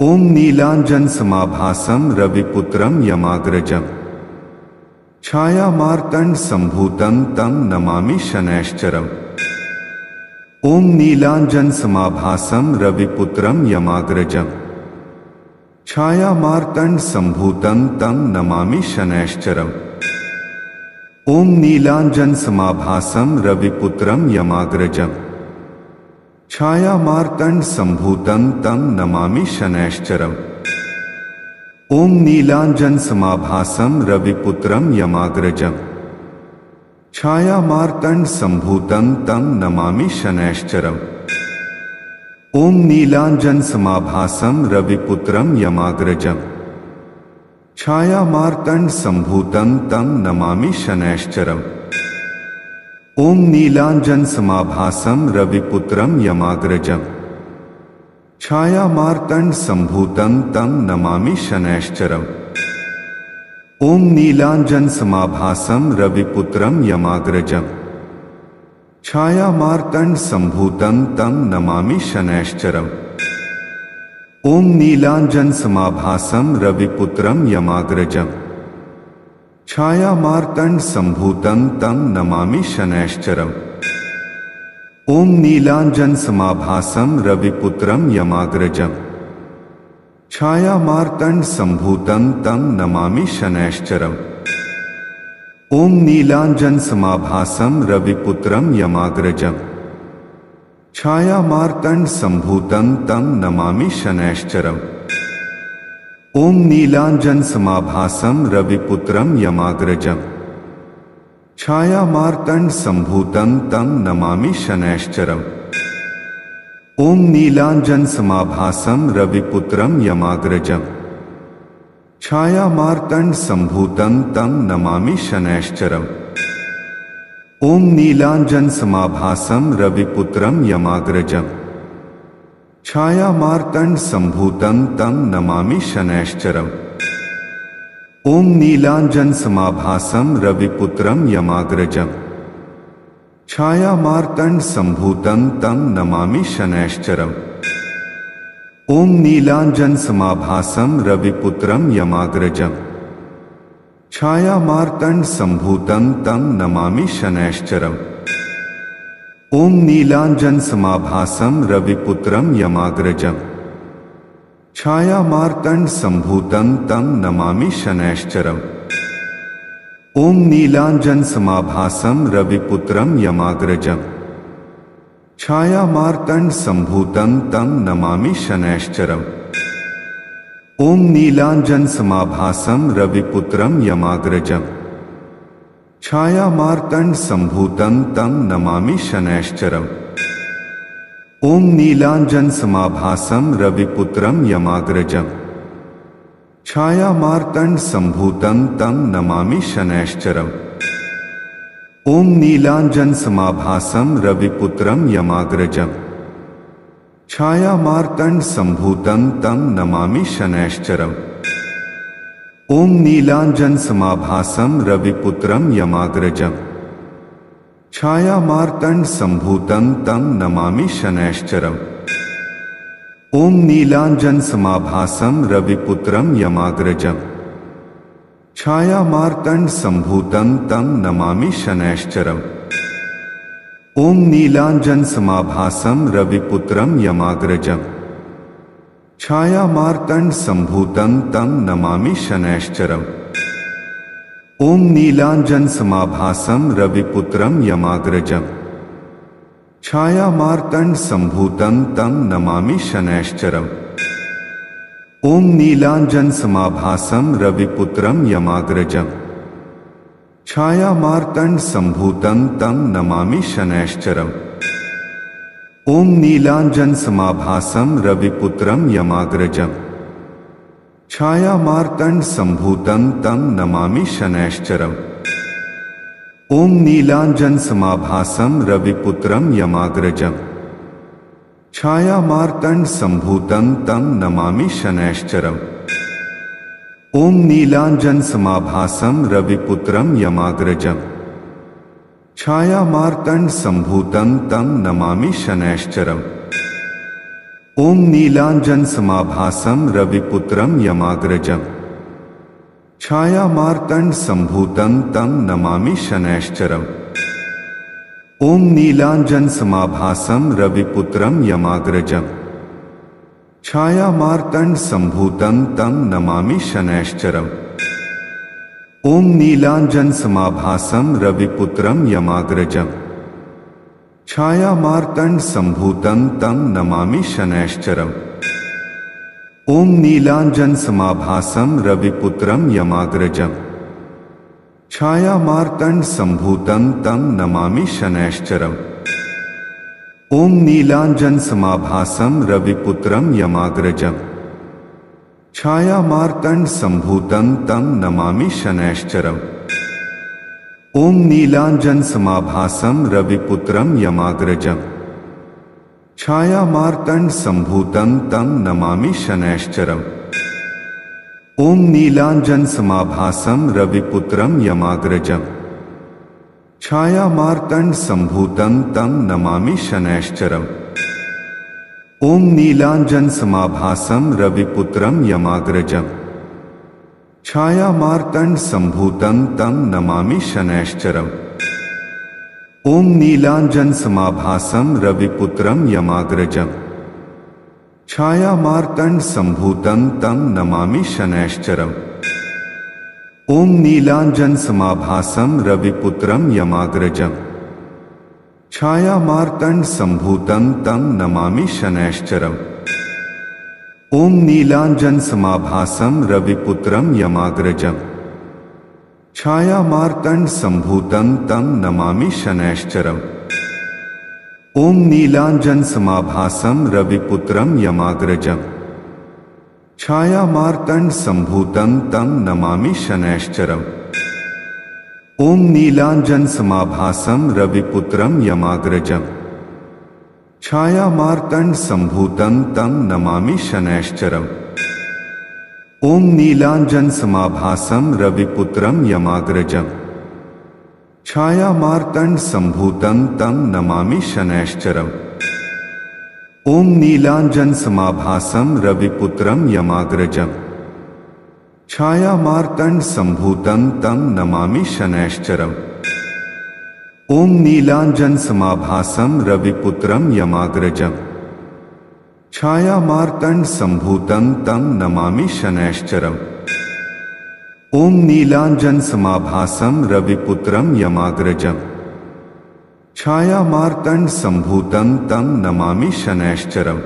ॐ नीलाञ्जन समाभासं रविपुत्रं यमाग्रजम्। छायामार्तण्ड सम्भूतं तं नमामि शनैश्चरम्। ॐ नीलाञ्जन समाभासं रविपुत्रं यमाग्रजम्। छायामार्तण्ड सम्भूतं तं नमामि शनैश्चरम्। ॐ नीलाञ्जन समाभासं रविपुत्रं यमाग्रजम्। छायामार्तण्ड सम्भूतं तं नमामि शनैश्चरम्। ॐ नीलाञ्जन समाभासं रविपुत्रं यमाग्रजम्। छायामार्तण्ड सम्भूतं तं नमामि शनैश्चरम्। ॐ नीलाञ्जन समाभासं रविपुत्रं यमाग्रजम्। छायामार्तण्ड सम्भूतं तं नमामि शनैश्चरम्। ॐ नीलाञ्जन समाभासं रविपुत्रं यमाग्रजम्। छायामार्तण्ड सम्भूतं तं नमामि शनैश्चरम्। ॐ नीलाञ्जन समाभासं रविपुत्रं यमाग्रजम्। छायामार्तण्ड सम्भूतं तं नमामि शनैश्चरम्। ॐ नीलाञ्जन समाभासं रविपुत्रं यमाग्रजम्। छायामार्तण्ड सम्भूतं तं नमामि शनैश्चरम्। ॐ नीलाञ्जन समाभासं रविपुत्रं यमाग्रजम्। छायामार्तण्ड सम्भूतं तं नमामि शनैश्चरम्। ॐ नीलाञ्जन समाभासं रविपुत्रं यमाग्रजम्। छायामार्तण्ड सम्भूतं तं नमामि शनैश्चरम्। ॐ नीलाञ्जन समाभासं रविपुत्रं यमाग्रजम्। छायामार्तण्ड सम्भूतं तं नमामि शनैश्चरम्। ॐ नीलाञ्जन समाभासं रविपुत्रं यमाग्रजम्। छायामार्तण्ड सम्भूतं तं नमामि शनैश्चरम्। ॐ नीलाञ्जन समाभासं रविपुत्रं यमाग्रजम्। छायामार्तण्ड सम्भूतं तं नमामि शनैश्चरम्। ॐ नीलाञ्जन समाभासं रविपुत्रं यमाग्रजम्। छायामार्तण्ड सम्भूतं तं नमामि शनैश्चरम्। ॐ नीलाञ्जन समाभासं रविपुत्रं यमाग्रजम्। छायामार्तण्ड सम्भूतं तं नमामि शनैश्चरम्। ॐ नीलाञ्जन समाभासं रविपुत्रं यमाग्रजम्। छायामार्तण्ड सम्भूतं तं नमामि शनैश्चरम्। ॐ नीलाञ्जन समाभासं रविपुत्रं यमाग्रजम्। छायामार्तण्ड सम्भूतं तं नमामि शनैश्चरम्। ॐ नीलाञ्जन समाभासं रविपुत्रं यमाग्रजम्। छायामार्तण्ड सम्भूतं तं नमामि शनैश्चरम्। ॐ नीलाञ्जन समाभासं रविपुत्रं यमाग्रजम्। छायामार्तण्ड सम्भूतं तं नमामि शनैश्चरम्। ॐ नीलाञ्जन समाभासं रविपुत्रं यमाग्रजम्। छायामार्तण्ड सम्भूतं तं नमामि शनैश्चरम्। ॐ नीलाञ्जन समाभासं रविपुत्रं यमाग्रजम्। छायामार्तण्ड सम्भूतं तं नमामि शनैश्चरम्। ॐ नीलाञ्जन समाभासं रविपुत्रं यमाग्रजम्। छायामार्तण्ड सम्भूतं तं नमामि शनैश्चरम्। ॐ नीलाञ्जन समाभासं रविपुत्रं यमाग्रजम्। छायामार्तण्ड सम्भूतं तं नमामि शनैश्चरम्। ॐ नीलाञ्जन समाभासं रविपुत्रं यमाग्रजम्। छायामार्तण्ड सम्भूतं तं नमामि शनैश्चरम्। ॐ नीलाञ्जन समाभासं रविपुत्रं यमाग्रजम्। छायामार्तण्ड सम्भूतं तं नमामि शनैश्चरम्। ॐ नीलाञ्जन समाभासं रविपुत्रं यमाग्रजम्। छायामार्तण्ड सम्भूतं तं नमामि शनैश्चरम्। ॐ नीलाञ्जन समाभासं रविपुत्रं यमाग्रजम्। छायामार्तण्ड सम्भूतं तं नमामि शनैश्चरम्। ॐ नीलाञ्जन समाभासं रविपुत्रं यमाग्रजम्। छायामार्तण्ड सम्भूतं तं नमामि शनैश्चरम्। ॐ नीलाञ्जन समाभासं रविपुत्रं यमाग्रजम्। छायामार्तण्ड सम्भूतं तं नमामि शनैश्चरम्। ॐ नीलाञ्जन समाभासं रविपुत्रं यमाग्रजम्। छायामार्तण्ड सम्भूतं तं नमामि शनैश्चरम्। ॐ नीलाञ्जन समाभासं रविपुत्रं यमाग्रजम्। छायामार्तण्ड सम्भूतं तं नमामि शनैश्चरम्। ॐ नीलाञ्जन समाभासं रविपुत्रं यमाग्रजम्। छायामार्तण्ड सम्भूतं तं नमामि शनैश्चरम्। ॐ नीलाञ्जन समाभासं रविपुत्रं यमाग्रजम्। छायामार्तण्ड सम्भूतं तं नमामि शनैश्चरम्। ॐ नीलाञ्जन समाभासं रविपुत्रं यमाग्रजम्। छायामार्तण्ड सम्भूतं तं नमामि शनैश्चरम्। ॐ नीलाञ्जन समाभासं रविपुत्रं यमाग्रजम्। छायामार्तण्ड सम्भूतं तं नमामि शनैश्चरम्। ॐ नीलाञ्जन समाभासं रविपुत्रं यमाग्रजम्। छायामार्तण्ड सम्भूतं तं नमामि शनैश्चरम्। ॐ नीलाञ्जन समाभासं रविपुत्रं यमाग्रजम्। छायामार्तण्ड सम्भूतं तं नमामि शनैश्चरम्। ॐ नीलाञ्जन समाभासं रविपुत्रं यमाग्रजम्। छायामार्तण्ड सम्भूतं तं नमामि शनैश्चरम्। ॐ नीलाञ्जन समाभासं रविपुत्रं यमाग्रजम्। छायामार्तण्ड सम्भूतं तं नमामि शनैश्चरम्। ॐ नीलाञ्जन समाभासं रविपुत्रं यमाग्रजम्। छायामार्तण्ड सम्भूतं तं नमामि शनैश्चरम्। ॐ नीलाञ्जन समाभासं रविपुत्रं यमाग्रजम्। छायामार्तण्ड सम्भूतं तं नमामि शनैश्चरम्। ॐ नीलाञ्जन समाभासं रविपुत्रं यमाग्रजम्। छायामार्तण्ड सम्भूतं तं नमामि शनैश्चरम्। ॐ नीलाञ्जन समाभासं रविपुत्रं यमाग्रजम्। छायामार्तण्ड सम्भूतं तं नमामि शनैश्चरम्। ॐ नीलाञ्जन समाभासं रविपुत्रं यमाग्रजम्। छायामार्तण्ड सम्भूतं तं नमामि शनैश्चरम्। ॐ नीलाञ्जन समाभासं रविपुत्रं यमाग्रजम्। छायामार्तण्ड सम्भूतं तं नमामि शनैश्चरम्।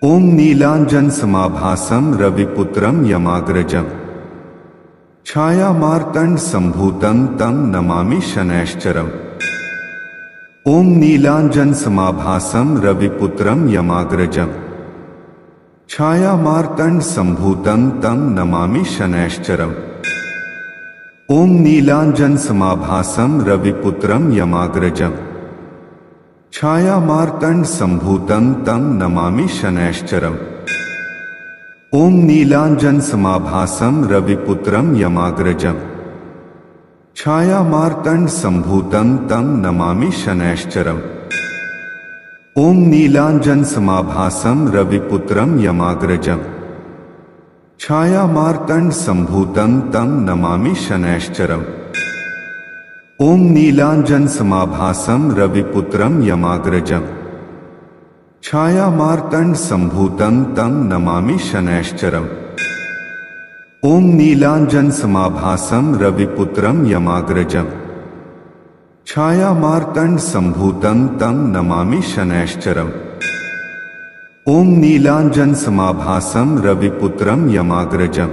ॐ नीलाञ्जन समाभासं रविपुत्रं यमाग्रजम्। छायामार्तण्ड सम्भूतं तं नमामि शनैश्चरम्। ॐ नीलाञ्जन समाभासं रविपुत्रं यमाग्रजम्। छायामार्तण्ड सम्भूतं तं नमामि शनैश्चरम्। ॐ नीलाञ्जन समाभासं रविपुत्रं यमाग्रजम्। छायामार्तण्ड सम्भूतं तं नमामि शनैश्चरम्। ॐ नीलाञ्जन समाभासं रविपुत्रं यमाग्रजम्। छायामार्तण्ड सम्भूतं तं नमामि शनैश्चरम्। ॐ नीलाञ्जन समाभासं रविपुत्रं यमाग्रजम्। छायामार्तंड संभूतं तं नमामि शनैश्चरम्। ओम नीलांजन समाभासं रविपुत्रं यमाग्रजम्। छायामार्तंड संभूतं तं नमामि शनैश्चरम्। ओम नीलांजन समाभासं रविपुत्रं यमाग्रजम्। छायामार्तंड संभूतं तं नमामि शनैश्चरम्। ओम नीलांजन समाभासं रविपुत्रं यमाग्रजम्।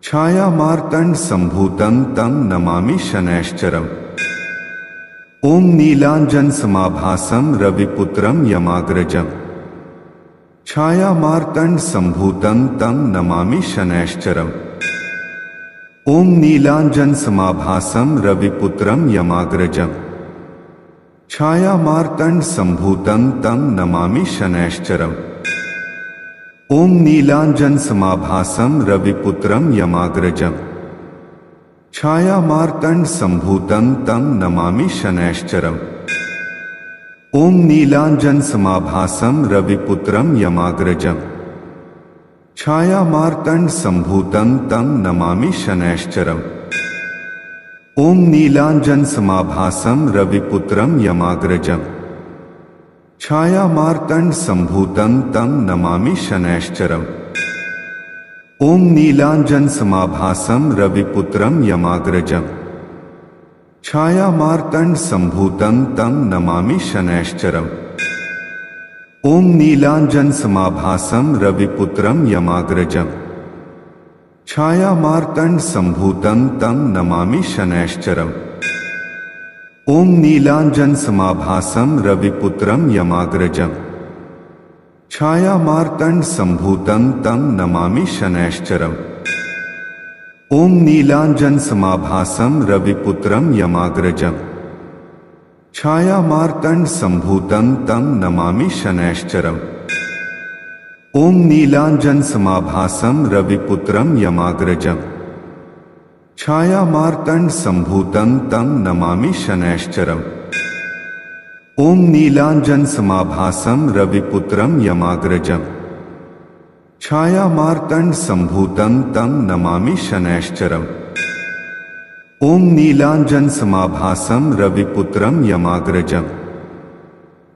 छायामार्तंड संभूतं तं नमामि शनैश्चरम्। ओम नीलांजन समाभासं रविपुत्रं यमाग्रजम्। छायामार्तंड संभूतं तं नमामि शनैश्चरम्। ओम नीलांजन समाभासं रविपुत्रं यमाग्रजम्। छायामार्तंड संभूतं तं नमामि शनैश्चरम्। ओम नीलांजन समाभासं रविपुत्रं यमाग्रजम्। छायामार्तंड संभूतं तं नमामि शनैश्चरम्। ओम नीलांजन समाभासं रविपुत्रं यमाग्रजम्। छायामार्तंड संभूतं तं नमामि शनैश्चरम्। ओम नीलांजन समाभासं रविपुत्रं यमाग्रजम्। छायामार्तंड संभूतं तं नमामि शनैश्चरम्। ओम नीलांजन समाभासं रविपुत्रं यमाग्रजम्। छायामार्तंड संभूतं तं नमामि शनैश्चरम्। ओम नीलांजन समाभासं रविपुत्रं यमाग्रजम्। छायामार्तंड संभूतं तं नमामि शनैश्चरम्। ओम नीलांजन समाभासं रविपुत्रं यमाग्रजम्। छायामार्तंड संभूतं तं नमामि शनैश्चरम्। ओम नीलांजन समाभासं रविपुत्रं यमाग्रजम्। छायामार्तंड संभूतं तं नमामि शनैश्चरम्। ओम नीलांजन समाभासं रविपुत्रं यमाग्रजम्। छायामार्तंड संभूतं तं नमामि शनैश्चरम्। ओम नीलांजन समाभासं रविपुत्रं यमाग्रजम्। छायामार्तंड संभूतं तं नमामि शनैश्चरम्। ओम नीलांजन समाभासं रविपुत्रं यमाग्रजम्।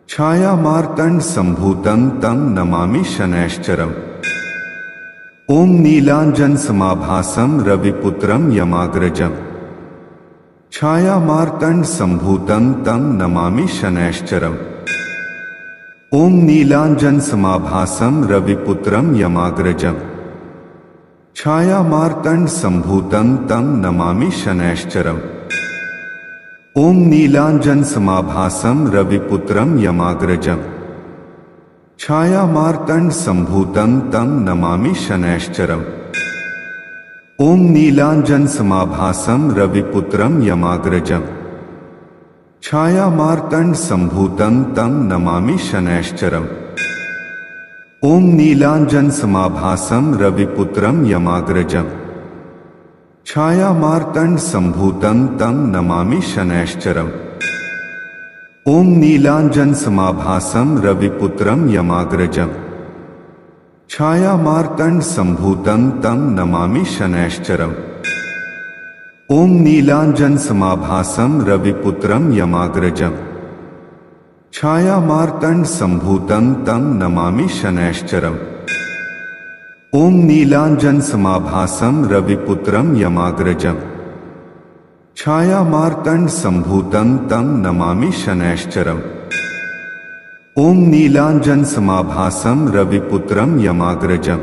छायामार्तंड संभूतं तं नमामि शनैश्चरम्। ओम नीलांजन समाभासं रविपुत्रं यमाग्रजम्। छायामार्तंड संभूतं तं नमामि शनैश्चरम्। ओम नीलांजन समाभासं रविपुत्रं यमाग्रजम्। छायामार्तंड संभूतं तं नमामि शनैश्चरम्। ओम नीलांजन समाभासं रविपुत्रं यमाग्रजम्। छायामार्तंड संभूतं तं नमामि शनैश्चरम्। ओम नीलांजन समाभासं रविपुत्रं यमाग्रजम्। छायामार्तंड संभूतं तं नमामि शनैश्चरम्। ओम नीलांजन समाभासं रविपुत्रं यमाग्रजम्। छायामार्तंड संभूतं तं नमामि शनैश्चरम्। ओम नीलांजन समाभासं रविपुत्रं यमाग्रजम्। छायामार्तंड संभूतं तं नमामि शनैश्चरम्। ओम नीलांजन समाभासं रविपुत्रं यमाग्रजम्। छायामार्तंड संभूतं तं नमामि शनैश्चरम्। ओम नीलांजन समाभासं रविपुत्रं यमाग्रजम्। छायामार्तंड संभूतं तं नमामि शनैश्चरम्। ओम नीलांजन समाभासं रविपुत्रं यमाग्रजम्।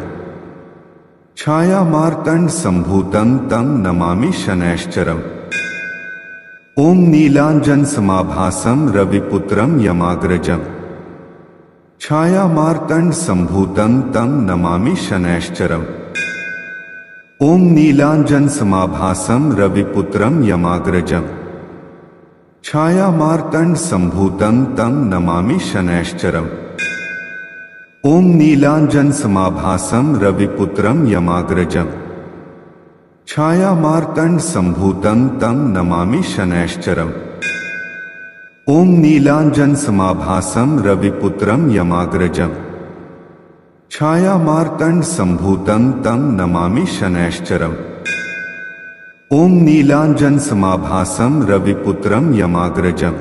छायामार्तंड संभूतं तं नमामि शनैश्चरम्। ओम नीलांजन समाभासं रविपुत्रं यमाग्रजम्। छायामार्तंड संभूतं तं नमामि शनैश्चरम्। ओम नीलांजन समाभासं रविपुत्रं यमाग्रजम्। छायामार्तंड संभूतं तं नमामि शनैश्चरम्। ओम नीलांजन समाभासं रविपुत्रं यमाग्रजम्। छायामार्तंड संभूतं तं नमामि शनैश्चरम्। ओम नीलांजन समाभासं रविपुत्रं यमाग्रजम्। छायामार्तंड संभूतं तं नमामि शनैश्चरम्। ओम नीलांजन समाभासं रविपुत्रं यमाग्रजम्।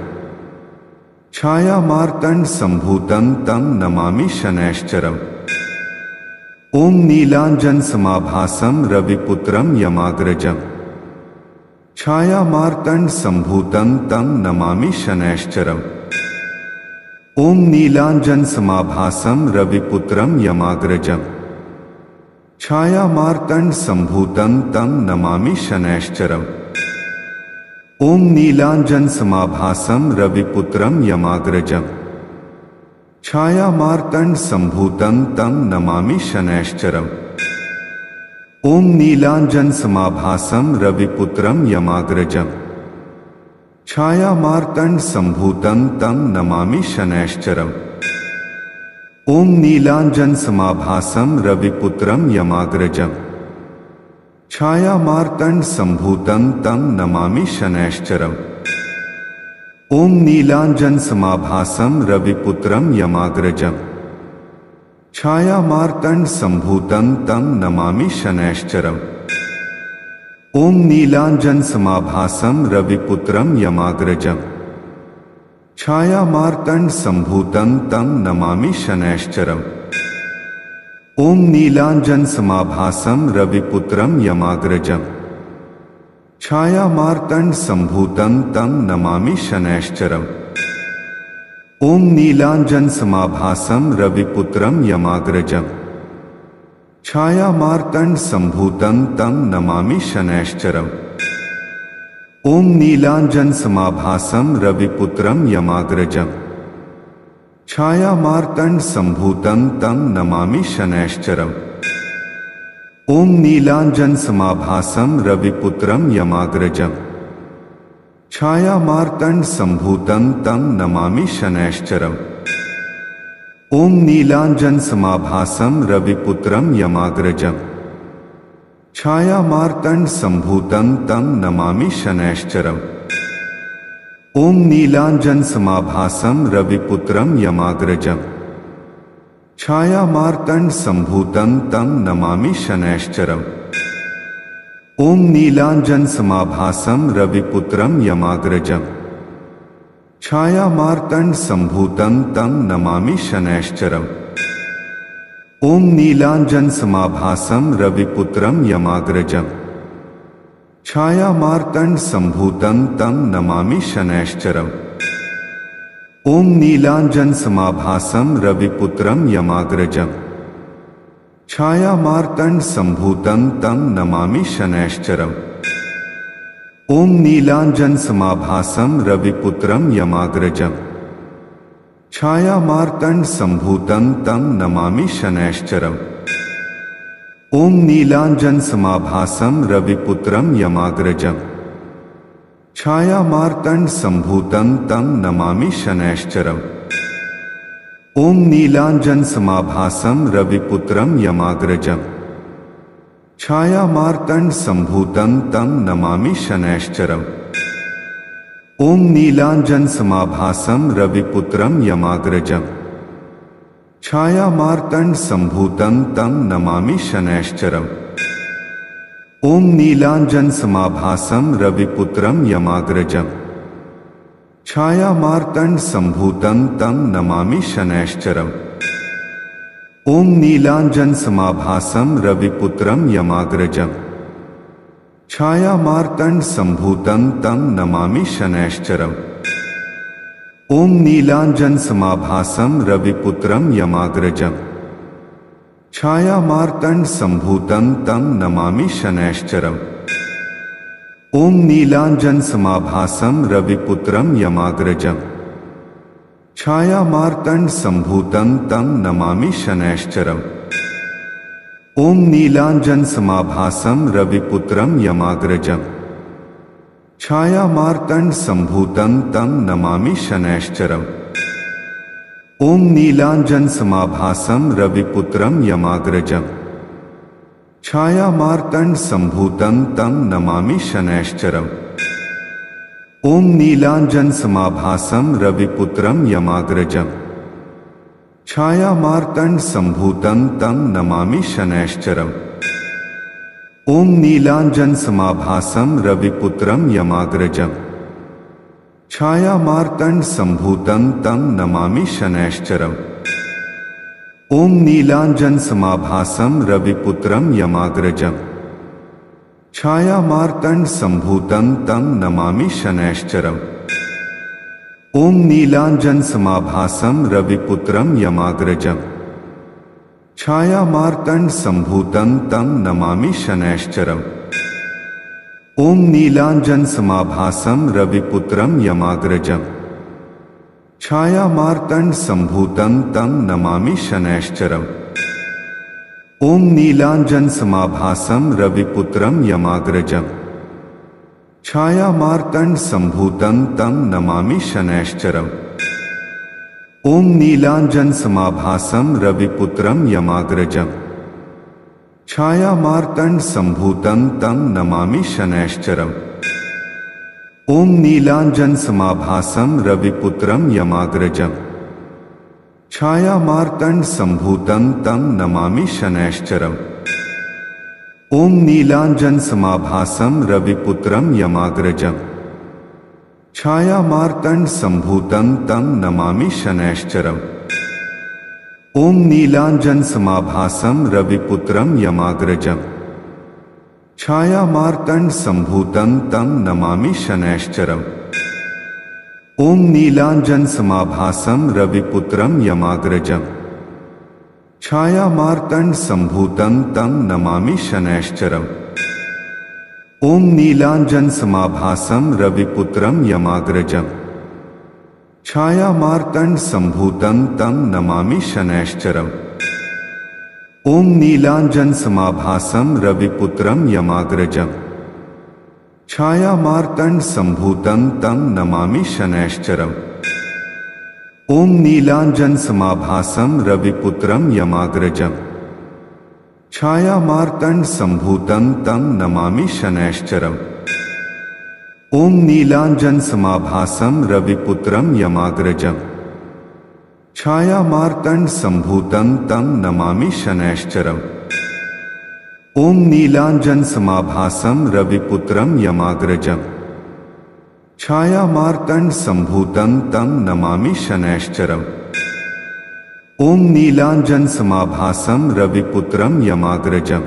छायामार्तंड संभूतं तं नमामि शनैश्चरम्। ओम नीलांजन समाभासं रविपुत्रं यमाग्रजम्। छायामार्तंड संभूतं तं नमामि शनैश्चरम्। ओम नीलांजन समाभासं रविपुत्रं यमाग्रजम्। छायामार्तंड संभूतं तं नमामि शनैश्चरम्। ओम नीलांजन समाभासं रविपुत्रं यमाग्रजम्। छायामार्तंड संभूतं तं नमामि शनैश्चरम्। ओम नीलांजन समाभासं रविपुत्रं यमाग्रजम्। छायामार्तंड संभूतं तं नमामि शनैश्चरम्। ओम नीलांजन समाभासं रविपुत्रं यमाग्रजम्। छायामार्तंड संभूतं तं नमामि शनैश्चरम्। ओम नीलांजन समाभासं रविपुत्रं यमाग्रजम्। छायामार्तंड संभूतं तं नमामि शनैश्चरम्। ओम नीलांजन समाभासं रविपुत्रं यमाग्रजम्। छायामार्तंड संभूतं तं नमामि शनैश्चरम्। ओम नीलांजन समाभासं रविपुत्रं यमाग्रजम्। छायामार्तंड संभूतं तं नमामि शनैश्चरम्। ओम नीलांजन समाभासं रविपुत्रं यमाग्रजम्। छायामार्तंड संभूतं तं नमामि शनैश्चरम्। ओम नीलांजन समाभासं रविपुत्रं यमाग्रजम्। छायामार्तंड संभूतं तं नमामि शनैश्चरम्। ओम नीलांजन समाभासं रविपुत्रं यमाग्रजम्। छायामार्तंड संभूतं तं नमामि शनैश्चरम्। ओम नीलांजन समाभासं रविपुत्रं यमाग्रजम्। छायामार्तंड संभूतं तं नमामि शनैश्चरम्। ओम नीलांजन समाभासं रविपुत्रं यमाग्रजम्। छायामार्तंड संभूतं तं नमामि शनैश्चरम्। ओम नीलांजन समाभासं रविपुत्रं यमाग्रजम्। छायामार्तंड संभूतं तं नमामि शनैश्चरम्। ओम नीलांजन समाभासं रविपुत्रं यमाग्रजम्। छायामार्तंड संभूतं तं नमामि शनैश्चरम्। ओम नीलांजन समाभासं रविपुत्रं यमाग्रजम्। छायामार्तंड संभूतं तं नमामि शनैश्चरम्। ओम नीलांजन समाभासं रविपुत्रं यमाग्रजम्। छायामार्तंड संभूतं तं नमामि शनैश्चरम्। ओम नीलांजन समाभासं रविपुत्रं यमाग्रजम्। छायामार्तंड संभूतं तं नमामि शनैश्चरम्। ओम नीलांजन समाभासं रविपुत्रं यमाग्रजम्। छायामार्तंड संभूतं तं नमामि शनैश्चरम्। ओम नीलांजन समाभासं रविपुत्रं यमाग्रजम्। छायामार्तंड संभूतं तं नमामि शनैश्चरम्। ओम नीलांजन समाभासं रविपुत्रं यमाग्रजम्। छायामार्तंड संभूतं तं नमामि शनैश्चरम्। ओम नीलांजन समाभासं रविपुत्रं यमाग्रजम्। छायामार्तंड संभूतं तं नमामि शनैश्चरम्। ओम नीलांजन समाभासं रविपुत्रं यमाग्रजम्। छायामार्तंड संभूतं तं नमामि शनैश्चरम्। ओम नीलांजन समाभासं रविपुत्रं यमाग्रजम्। छायामार्तंड संभूतं तं नमामि शनैश्चरम्। ओम नीलांजन समाभासं रविपुत्रं यमाग्रजम्। छायामार्तंड संभूतं तं नमामि शनैश्चरम्। ओम नीलांजन समाभासं रविपुत्रं यमाग्रजम्। छायामार्तंड संभूतं तं नमामि शनैश्चरम्। ओम नीलांजन समाभासं रविपुत्रं यमाग्रजम्। छायामार्तंड संभूतं तं नमामि शनैश्चरम्। ओम नीलांजन समाभासं रविपुत्रं यमाग्रजम्। छायामार्तंड संभूतं तं नमामि शनैश्चरम्। ओम नीलांजन समाभासं रविपुत्रं यमाग्रजम्। छायामार्तंड संभूतं तं नमामि शनैश्चरम्। ओम नीलांजन समाभासं रविपुत्रं यमाग्रजम्। छायामार्तंड संभूतं तं नमामि शनैश्चरम्। ओम नीलांजन समाभासं रविपुत्रं यमाग्रजम्। छायामार्तंड संभूतं तं नमामि शनैश्चरम्। ओम नीलांजन समाभासं रविपुत्रं यमाग्रजम्। छायामार्तंड संभूतं तं नमामि शनैश्चरम्। ओम नीलांजन समाभासं रविपुत्रं यमाग्रजम्। छायामार्तंड संभूतं तं नमामि शनैश्चरम्। ओम नीलांजन समाभासं रविपुत्रं यमाग्रजम्। छायामार्तंड संभूतं तं नमामि शनैश्चरम्। ओम नीलांजन समाभासं रविपुत्रं यमाग्रजम्। छायामार्तंड संभूतं तं नमामि शनैश्चरम्। ओम नीलांजन समाभासं रविपुत्रं यमाग्रजम्। छायामार्तंड संभूतं तं नमामि शनैश्चरम्। ओम नीलांजन समाभासं रविपुत्रं यमाग्रजम्। छायामार्तंड संभूतं तं नमामि शनैश्चरम्। ओम नीलांजन समाभासं रविपुत्रं यमाग्रजम्। छायामार्तंड संभूतं तं नमामि शनैश्चरम्। ओम नीलांजन समाभासं रविपुत्रं यमाग्रजम्। छायामार्तंड संभूतं तं नमामि शनैश्चरम्। ओम नीलांजन समाभासं रविपुत्रं यमाग्रजम्। छायामार्तंड संभूतं तं नमामि शनैश्चरम्। ओम नीलांजन समाभासं रविपुत्रं यमाग्रजम्। छायामार्तंड संभूतं तं नमामि शनैश्चरम्। ओम नीलांजन समाभासं रविपुत्रं यमाग्रजम्। छायामार्तंड संभूतं तं नमामि शनैश्चरम्। ओम नीलांजन समाभासं रविपुत्रं यमाग्रजम्।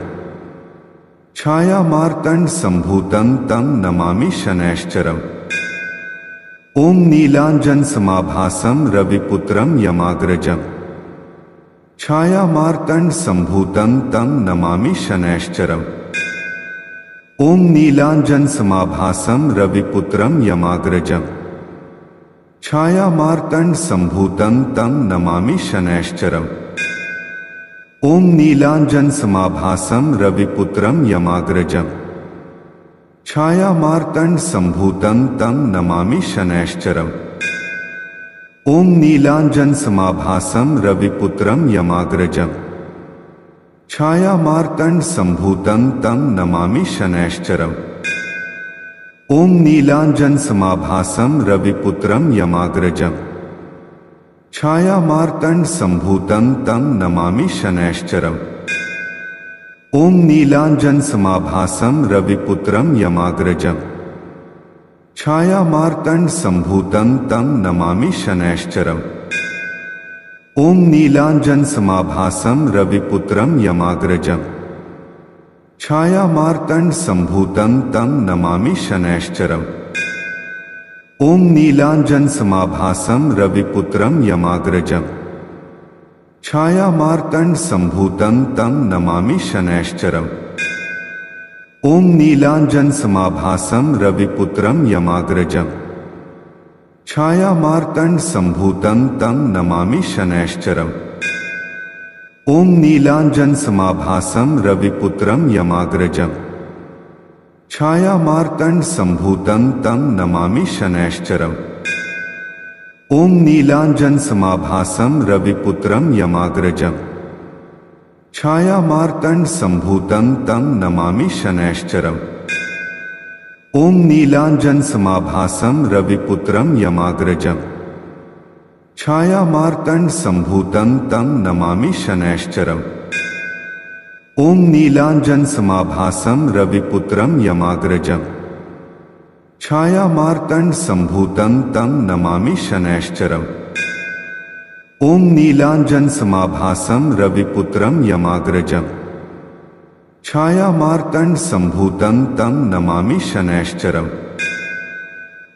छायामार्तंड संभूतं तं नमामि शनैश्चरम्। ओम नीलांजन समाभासं रविपुत्रं यमाग्रजम्। छायामार्तंड संभूतं तं नमामि शनैश्चरम्। ओम नीलांजन समाभासं रविपुत्रं यमाग्रजम्। छायामार्तंड संभूतं तं नमामि शनैश्चरम्। ओम नीलांजन समाभासं रविपुत्रं यमाग्रजम्। छायामार्तंड संभूतं तं नमामि शनैश्चरम्। ओम नीलांजन समाभासं रविपुत्रं यमाग्रजम्। छायामार्तंड संभूतं तं नमामि शनैश्चरम्। ओम नीलांजन समाभासं रविपुत्रं यमाग्रजम्। छायामार्तंड संभूतं तं नमामि शनैश्चरम्। ओम नीलांजन समाभासं रविपुत्रं यमाग्रजम्। छायामार्तंड संभूतं तं नमामि शनैश्चरम्। ओम नीलांजन समाभासं रविपुत्रं यमाग्रजम्। छायामार्तंड संभूतं तं नमामि शनैश्चरम्। ओम नीलांजन समाभासं रविपुत्रं यमाग्रजम्। छायामार्तंड संभूतं तं नमामि शनैश्चरम्। ओम नीलांजन समाभासं रविपुत्रं यमाग्रजम्। छायामार्तंड संभूतं तं नमामि शनैश्चरम्। ओम नीलांजन समाभासं रविपुत्रं यमाग्रजम्। छायामार्तंड संभूतं तं नमामि शनैश्चरम्। ओम नीलांजन समाभासं रविपुत्रं यमाग्रजम्। छायामार्तंड संभूतं तं नमामि शनैश्चरम्। ओम नीलांजन समाभासं रविपुत्रं यमाग्रजम्। छायामार्तंड संभूतं तं नमामि शनैश्चरम्। ओम नीलांजन समाभासं रविपुत्रं यमाग्रजम्। छायामार्तंड संभूतं तं नमामि शनैश्चरम्। ओम नीलांजन समाभासं रविपुत्रं यमाग्रजम्। छायामार्तंड संभूतं तं नमामि शनैश्चरम्।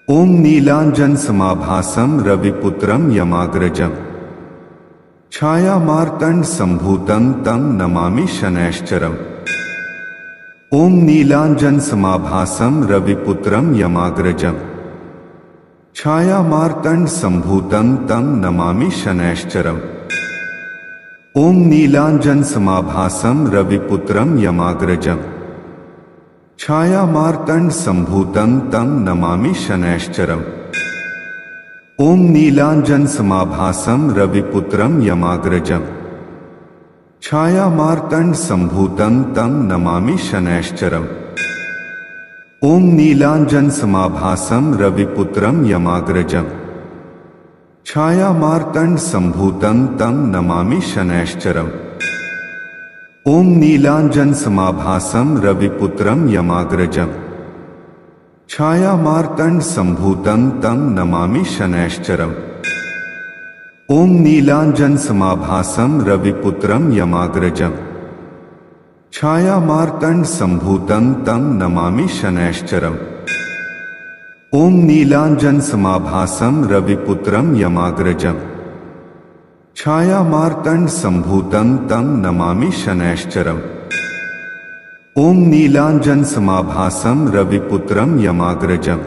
ओम नीलांजन समाभासं रविपुत्रं यमाग्रजम्। छायामार्तंड संभूतं तं नमामि शनैश्चरम्। ओम नीलांजन समाभासं रविपुत्रं यमाग्रजम्। छायामार्तंड संभूतं तं नमामि शनैश्चरम्। ओम नीलांजन समाभासं रविपुत्रं यमाग्रजम्। छायामार्तंड संभूतं तं नमामि शनैश्चरम्। ओम नीलांजन समाभासं रविपुत्रं यमाग्रजम्। छायामार्तंड संभूतं तं नमामि शनैश्चरम्। ओम नीलांजन समाभासं रविपुत्रं यमाग्रजम्। छायामार्तंड संभूतं तं नमामि शनैश्चरम्। ओम नीलांजन समाभासं रविपुत्रं यमाग्रजम्। छायामार्तंड संभूतं तं नमामि शनैश्चरम्। ओम नीलांजन समाभासं रविपुत्रं यमाग्रजम्। छायामार्तंड संभूतं तं नमामि शनैश्चरम्। ओम नीलांजन समाभासं रविपुत्रं यमाग्रजम्। छायामार्तंड संभूतं तं नमामि शनैश्चरम्। ओम नीलांजन समाभासं रविपुत्रं यमाग्रजम्।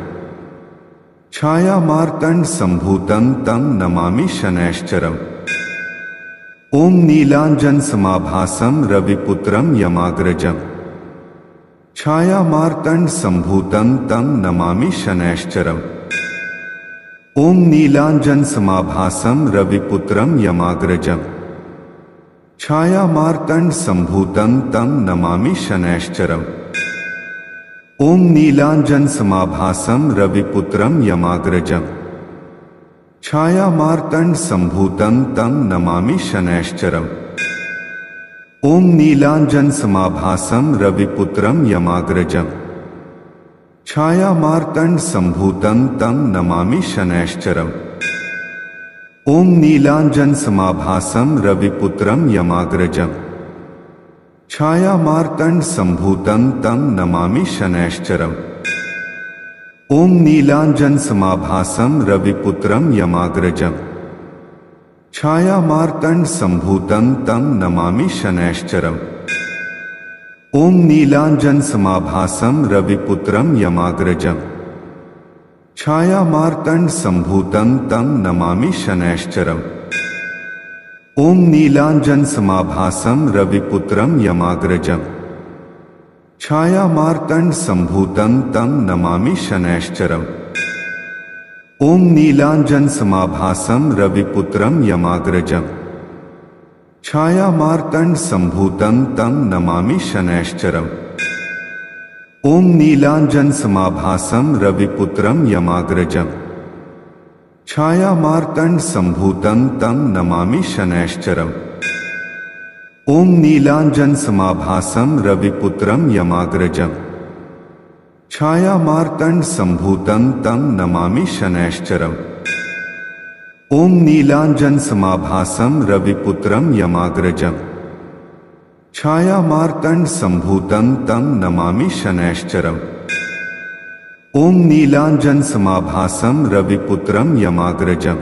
छायामार्तंड संभूतं तं नमामि शनैश्चरम्। ओम नीलांजन समाभासं रविपुत्रं यमाग्रजम्। छायामार्तंड संभूतं तं नमामि शनैश्चरम्। ओम नीलांजन समाभासं रविपुत्रं यमाग्रजम्। छायामार्तंड संभूतं तं नमामि शनैश्चरम्। ओम नीलांजन समाभासं रविपुत्रं यमाग्रजम्। छायामार्तंड संभूतं तं नमामि शनैश्चरम्। ओम नीलांजन समाभासं रविपुत्रं यमाग्रजम्। छायामार्तंड संभूतं तं नमामि शनैश्चरम्। ओम नीलांजन समाभासं रविपुत्रं यमाग्रजम्। छायामार्तंड संभूतं तं नमामि शनैश्चरम्। ओम नीलांजन समाभासं रविपुत्रं यमाग्रजम्। छायामार्तंड संभूतं तं नमामि शनैश्चरम्। ओम नीलांजन समाभासं रविपुत्रं यमाग्रजम्। छायामार्तंड संभूतं तं नमामि शनैश्चरम्। ओम नीलांजन समाभासं रविपुत्रं यमाग्रजम्। छायामार्तंड संभूतं तं नमामि शनैश्चरम्। ओम नीलांजन समाभासं रविपुत्रं यमाग्रजम्। छायामार्तंड संभूतं तं नमामि शनैश्चरम्। ओम नीलांजन समाभासं रविपुत्रं यमाग्रजम्। छायामार्तंड संभूतं तं नमामि शनैश्चरम्। ओम नीलांजन समाभासं रविपुत्रं यमाग्रजम्। छायामार्तंड संभूतं तं नमामि शनैश्चरम्। ओम नीलांजन समाभासं रविपुत्रं यमाग्रजम्। छायामार्तंड संभूतं तं नमामि शनैश्चरम्। ओम नीलांजन समाभासं रविपुत्रं यमाग्रजम्।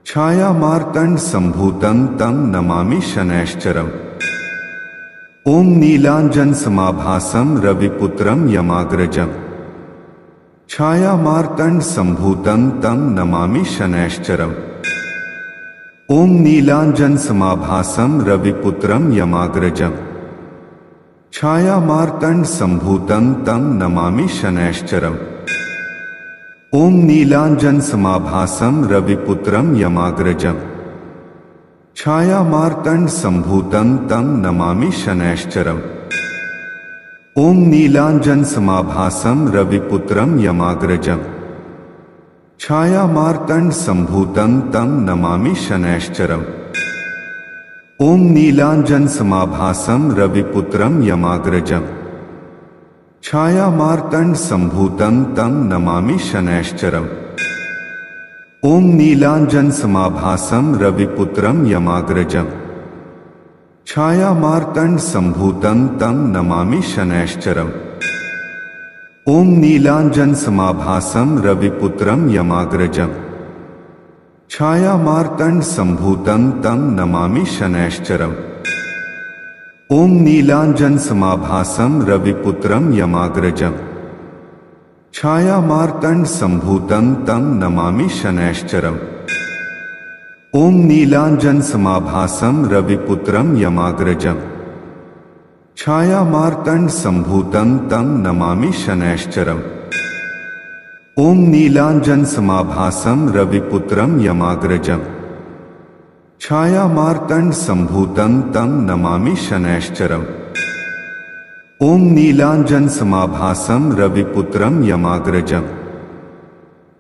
छायामार्तंड संभूतं तं नमामि शनैश्चरम्। ओम नीलांजन समाभासं रविपुत्रं यमाग्रजम्। छायामार्तंड संभूतं तं नमामि शनैश्चरम्। ओम नीलांजन समाभासं रविपुत्रं यमाग्रजम्। छायामार्तंड संभूतं तं नमामि शनैश्चरम्। ओम नीलांजन समाभासं रविपुत्रं यमाग्रजम्। छायामार्तंड संभूतं तं नमामि शनैश्चरम्। ओम नीलांजन समाभासं रविपुत्रं यमाग्रजम्। छायामार्तंड संभूतं तं नमामि शनैश्चरम्। ओम नीलांजन समाभासं रविपुत्रं यमाग्रजम्। छायामार्तंड संभूतं तं नमामि शनैश्चरम्। ओम नीलांजन समाभासं रविपुत्रं यमाग्रजम्। छायामार्तंड संभूतं तं नमामि शनैश्चरम्। ओम नीलांजन समाभासं रविपुत्रं यमाग्रजम्। छायामार्तंड संभूतं तं नमामि शनैश्चरम्। ओम नीलांजन समाभासं रविपुत्रं यमाग्रजम्। छायामार्तंड संभूतं तं नमामि शनैश्चरम्। ओम नीलांजन समाभासं रविपुत्रं यमाग्रजम्। छायामार्तंड संभूतं तं नमामि शनैश्चरम्। ओम नीलांजन समाभासं रविपुत्रं यमाग्रजम्। छायामार्तंड संभूतं तं नमामि शनैश्चरम्। ओम नीलांजन समाभासं रविपुत्रं यमाग्रजम्।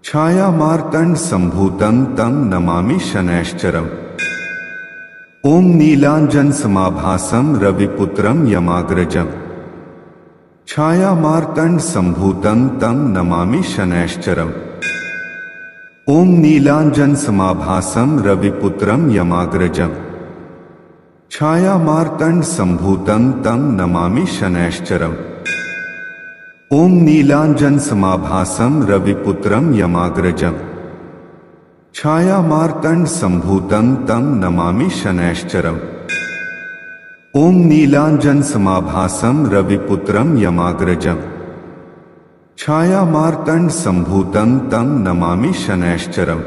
छायामार्तंड संभूतं तं नमामि शनैश्चरम्। ओम नीलांजन समाभासं रविपुत्रं यमाग्रजम्। छायामार्तंड संभूतं तं नमामि शनैश्चरम्। ओम नीलांजन समाभासं रविपुत्रं यमाग्रजम्। छायामार्तंड संभूतं तं नमामि शनैश्चरम्। ओम नीलांजन समाभासं रविपुत्रं यमाग्रजम्। छायामार्तंड संभूतं तं नमामि शनैश्चरम्। ओम नीलांजन समाभासं रविपुत्रं यमाग्रजम्। छायामार्तंड संभूतं तं नमामि शनैश्चरम्।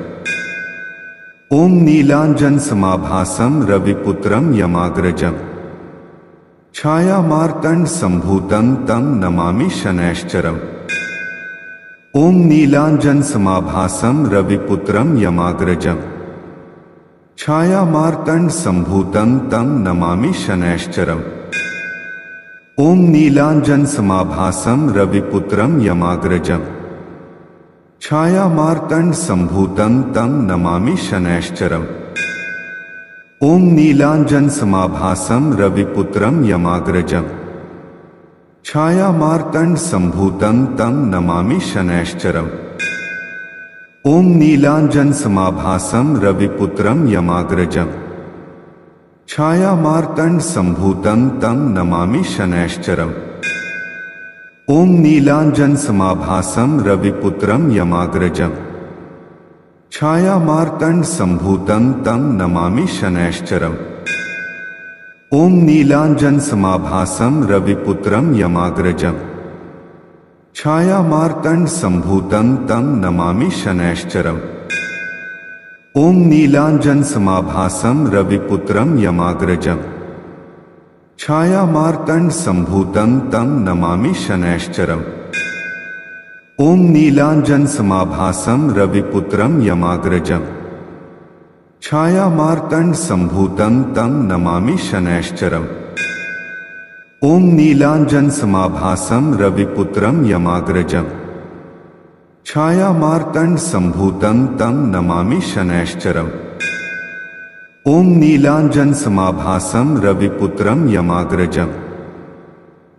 ओम नीलांजन समाभासं रविपुत्रं यमाग्रजम्। छायामार्तंड संभूतं तं नमामि शनैश्चरम्। ओम नीलांजन समाभासं रविपुत्रं यमाग्रजम्। छायामार्तंड संभूतं तं नमामि शनैश्चरम्। ओम नीलांजन समाभासं रविपुत्रं यमाग्रजम्। छायामार्तंड संभूतं तं नमामि शनैश्चरम्। ओम नीलांजन समाभासं रविपुत्रं यमाग्रजम्। छायामार्तंड संभूतं तं नमामि शनैश्चरम्। ओम नीलांजन समाभासं रविपुत्रं यमाग्रजम्। छायामार्तंड संभूतं तं नमामि शनैश्चरम्। ओम नीलांजन समाभासं रविपुत्रं यमाग्रजम्। छायामार्तंड संभूतं तं नमामि शनैश्चरम्। ओम नीलांजन समाभासं रविपुत्रं यमाग्रजम्। छायामार्तंड संभूतं तं नमामि शनैश्चरम्। ओम नीलांजन समाभासं रविपुत्रं यमाग्रजम्। छायामार्तंड संभूतं तं नमामि शनैश्चरम्। ओम नीलांजन समाभासं रविपुत्रं यमाग्रजम्। छायामार्तंड संभूतं तं नमामि शनैश्चरम्। ओम नीलांजन समाभासं रविपुत्रं यमाग्रजम्। छायामार्तंड संभूतं तं नमामि शनैश्चरम्। ओम नीलांजन समाभासं रविपुत्रं यमाग्रजम्।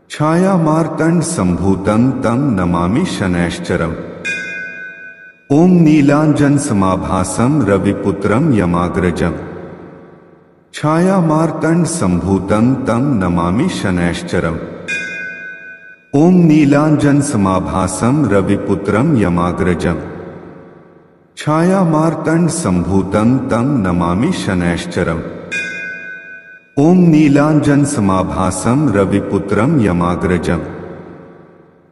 छायामार्तंड संभूतं तं नमामि शनैश्चरम्। ओम नीलांजन समाभासं रविपुत्रं यमाग्रजम्। छायामार्तंड संभूतं तं नमामि शनैश्चरम्। ओम नीलांजन समाभासं रविपुत्रं यमाग्रजम्। छायामार्तंड संभूतं तं नमामि शनैश्चरम्। ओम नीलांजन समाभासं रविपुत्रं यमाग्रजम्।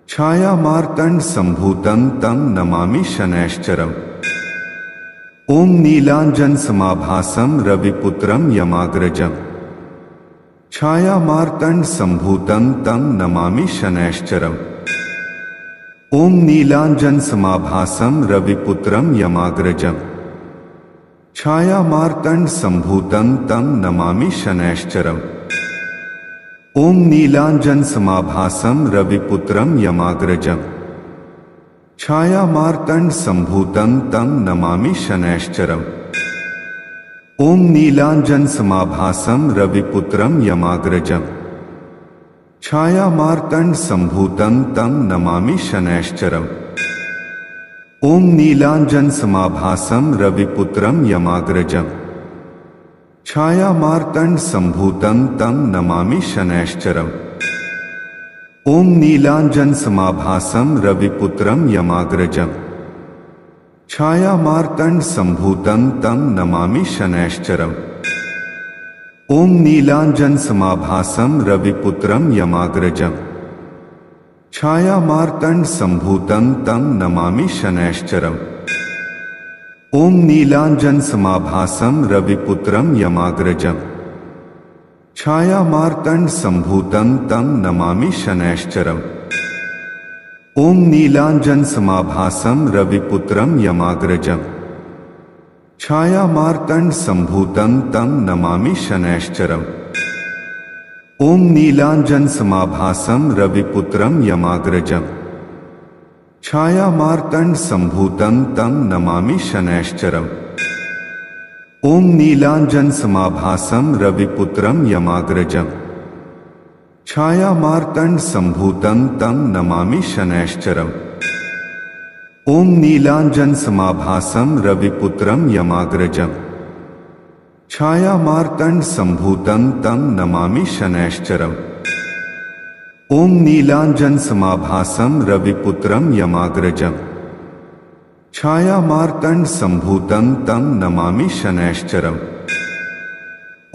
छायामार्तंड संभूतं तं नमामि शनैश्चरम्। ओम नीलांजन समाभासं रविपुत्रं यमाग्रजम्। छायामार्तंड संभूतं तं नमामि शनैश्चरम्। ओम नीलांजन समाभासं रविपुत्रं यमाग्रजम्। छायामार्तंड संभूतं तं नमामि शनैश्चरम्। ओम नीलांजन समाभासं रविपुत्रं यमाग्रजम्। छायामार्तंड संभूतं तं नमामि शनैश्चरम्। ओम नीलांजन समाभासं रविपुत्रं यमाग्रजम्। छायामार्तंड संभूतं तं नमामि शनैश्चरम्। ओम नीलांजन समाभासं रविपुत्रं यमाग्रजम्। छायामार्तंड संभूतं तं नमामि शनैश्चरम्। ओम नीलांजन समाभासं रविपुत्रं यमाग्रजम्। छायामार्तंड संभूतं तं नमामि शनैश्चरम्। ओम नीलांजन समाभासं रविपुत्रं यमाग्रजम्। छायामार्तंड संभूतं तं नमामि शनैश्चरम्। ओम नीलांजन समाभासं रविपुत्रं यमाग्रजम्। छायामार्तंड संभूतं तं नमामि शनैश्चरम्। ओम नीलांजन समाभासं रविपुत्रं यमाग्रजम्। छायामार्तंड संभूतं तं नमामि शनैश्चरम्। ओम नीलांजन समाभासं रविपुत्रं यमाग्रजम्। छायामार्तंड संभूतं तं नमामि शनैश्चरम्। ओम नीलांजन समाभासं रविपुत्रं यमाग्रजम्। छायामार्तंड संभूतं तं नमामि शनैश्चरम्। ओम नीलांजन समाभासं रविपुत्रं यमाग्रजम्। छायामार्तंड संभूतं तं नमामि शनैश्चरम्। ओम नीलांजन समाभासं रविपुत्रं यमाग्रजम्। छायामार्तंड संभूतं तं नमामि शनैश्चरम्।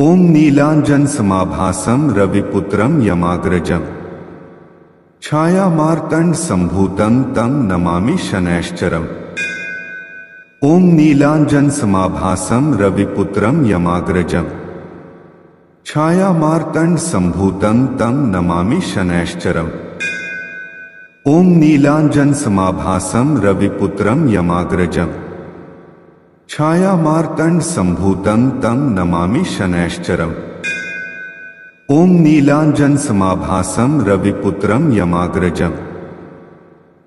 ओम नीलांजन समाभासं रविपुत्रं यमाग्रजम्। छायामार्तंड संभूतं तं नमामि शनैश्चरम्। ओम नीलांजन समाभासं रविपुत्रं यमाग्रजम्। छायामार्तंड संभूतं तं नमामि शनैश्चरम्। ओम नीलांजन समाभासं रविपुत्रं यमाग्रजम्। छायामार्तंड संभूतं तं नमामि शनैश्चरम्। ओम नीलांजन समाभासं रविपुत्रं यमाग्रजम्।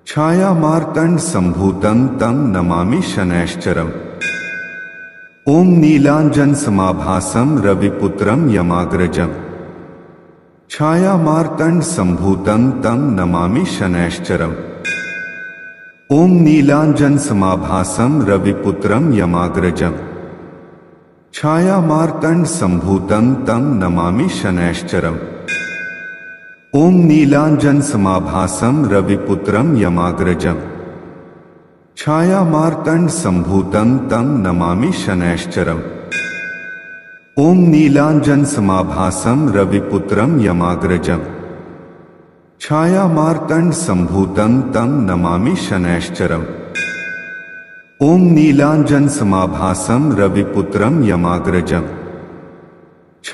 छायामार्तंड संभूतं तं नमामि शनैश्चरम्। ओम नीलांजन समाभासं रविपुत्रं यमाग्रजम्। छायामार्तंड संभूतं तं नमामि शनैश्चरम्। ओम नीलांजन समाभासं रविपुत्रं यमाग्रजम्। छायामार्तंड संभूतं तं नमामि शनैश्चरम्। ओम नीलांजन समाभासं रविपुत्रं यमाग्रजम्। छायामार्तंड संभूतं तं नमामि शनैश्चरम्। ओम नीलांजन समाभासं रविपुत्रं यमाग्रजम्। छायामार्तंड संभूतं तं नमामि शनैश्चरम्। ओम नीलांजन समाभासं रविपुत्रं यमाग्रजम्।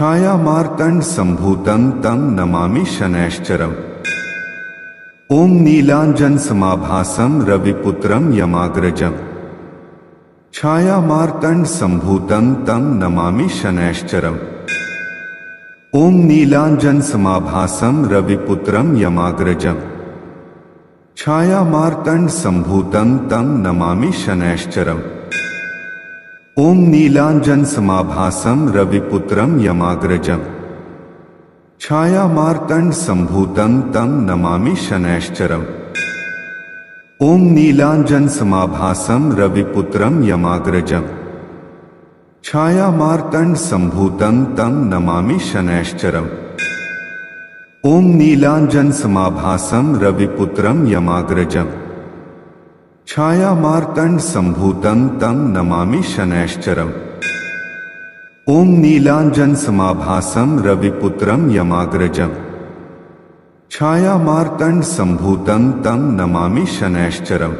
छायामार्तंड संभूतं तं नमामि शनैश्चरम्। ओम नीलांजन समाभासं रविपुत्रं यमाग्रजम्। छायामार्तंड संभूतं तं नमामि शनैश्चरम्। ओम नीलांजन समाभासं रविपुत्रं यमाग्रजम्। छायामार्तंड संभूतं तं नमामि शनैश्चरम्। ओम नीलांजन समाभासं रविपुत्रं यमाग्रजम्। छायामार्तंड संभूतं तं नमामि शनैश्चरम्। ओम नीलांजन समाभासं रविपुत्रं यमाग्रजम्। छायामार्तंड संभूतं तं नमामि शनैश्चरम्। ओम नीलांजन समाभासं रविपुत्रं यमाग्रजम्। छायामार्तंड संभूतं तं नमामि शनैश्चरम्। ओम नीलांजन समाभासं रविपुत्रं यमाग्रजम्। छायामार्तंड संभूतं तं नमामि शनैश्चरम्।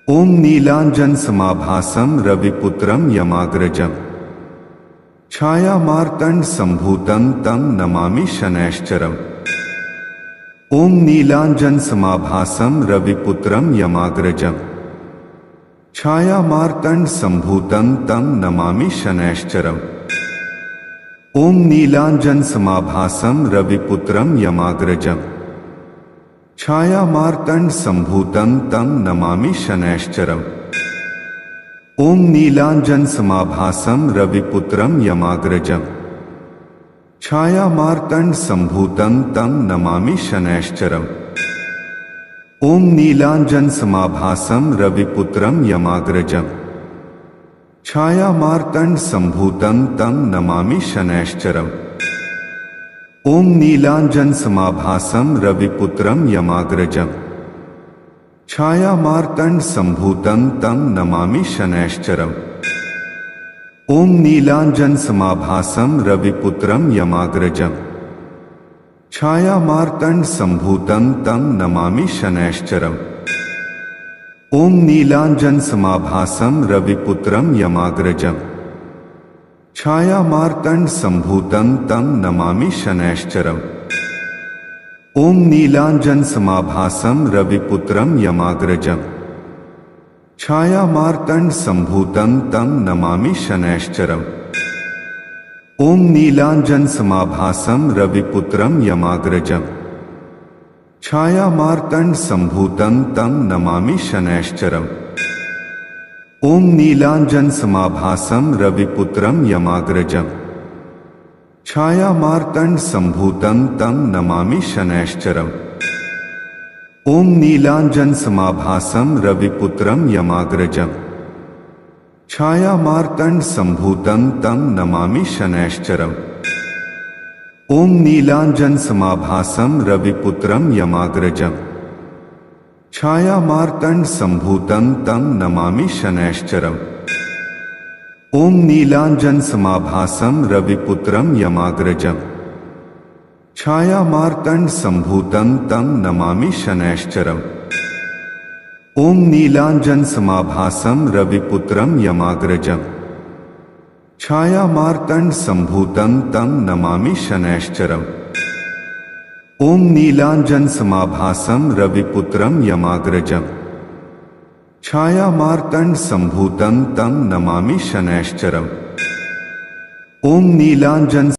ओम नीलांजन समाभासं रविपुत्रं यमाग्रजम्। छायामार्तंड संभूतं तं नमामि शनैश्चरम्। ओम नीलांजन समाभासं रविपुत्रं यमाग्रजम्। छायामार्तंड संभूतं तं नमामि शनैश्चरम्। ओम नीलांजन समाभासं रविपुत्रं यमाग्रजम्। छायामार्तंड संभूतं तं नमामि शनैश्चरम्। ओम नीलांजन समाभासं रविपुत्रं यमाग्रजम्। छायामार्तंड संभूतं तं नमामि शनैश्चरम्। ओम नीलांजन समाभासं रविपुत्रं यमाग्रजम्। छायामार्तंड संभूतं तं नमामि शनैश्चरम्। ओम नीलांजन समाभासं रविपुत्रं यमाग्रजम्। छायामार्तंड संभूतं तं नमामि शनैश्चरम्। ओम नीलांजन समाभासं रविपुत्रं यमाग्रजम्। छायामार्तंड संभूतं तं नमामि शनैश्चरम्। ओम नीलांजन समाभासं रविपुत्रं यमाग्रजम्। छायामार्तंड संभूतं तं नमामि शनैश्चरम्। ओम नीलांजन समाभासं रविपुत्रं यमाग्रजम्। छायामार्तंड संभूतं तं नमामि शनैश्चरम्। ओम नीलांजन समाभासं रविपुत्रं यमाग्रजम्। छायामार्तंड संभूतं तं नमामि शनैश्चरम्। ओम नीलांजन समाभासं रविपुत्रं यमाग्रजम्। छायामार्तंड संभूतं तं नमामि शनैश्चरम्। ओम नीलांजन समाभासं रविपुत्रं यमाग्रजम्। छायामार्तंड संभूतं तं नमामि शनैश्चरम्। ओम नीलांजन समाभासं रविपुत्रं यमाग्रजम्। छायामार्तंड संभूतं तं नमामि शनैश्चरम्। ओम नीलांजन समाभासं रविपुत्रं यमाग्रजम्। छायामार्तंड संभूतं तं नमामि शनैश्चरम्। ओम नीलांजन समाभासं रविपुत्रं यमाग्रजम्। छायामार्तंड संभूतं तं नमामि शनैश्चरम्। ओम नीलांजन समाभासं रविपुत्रं यमाग्रजम्। छायामार्तंड संभूतं तं नमामि शनैश्चरम्। ओम नीलांजन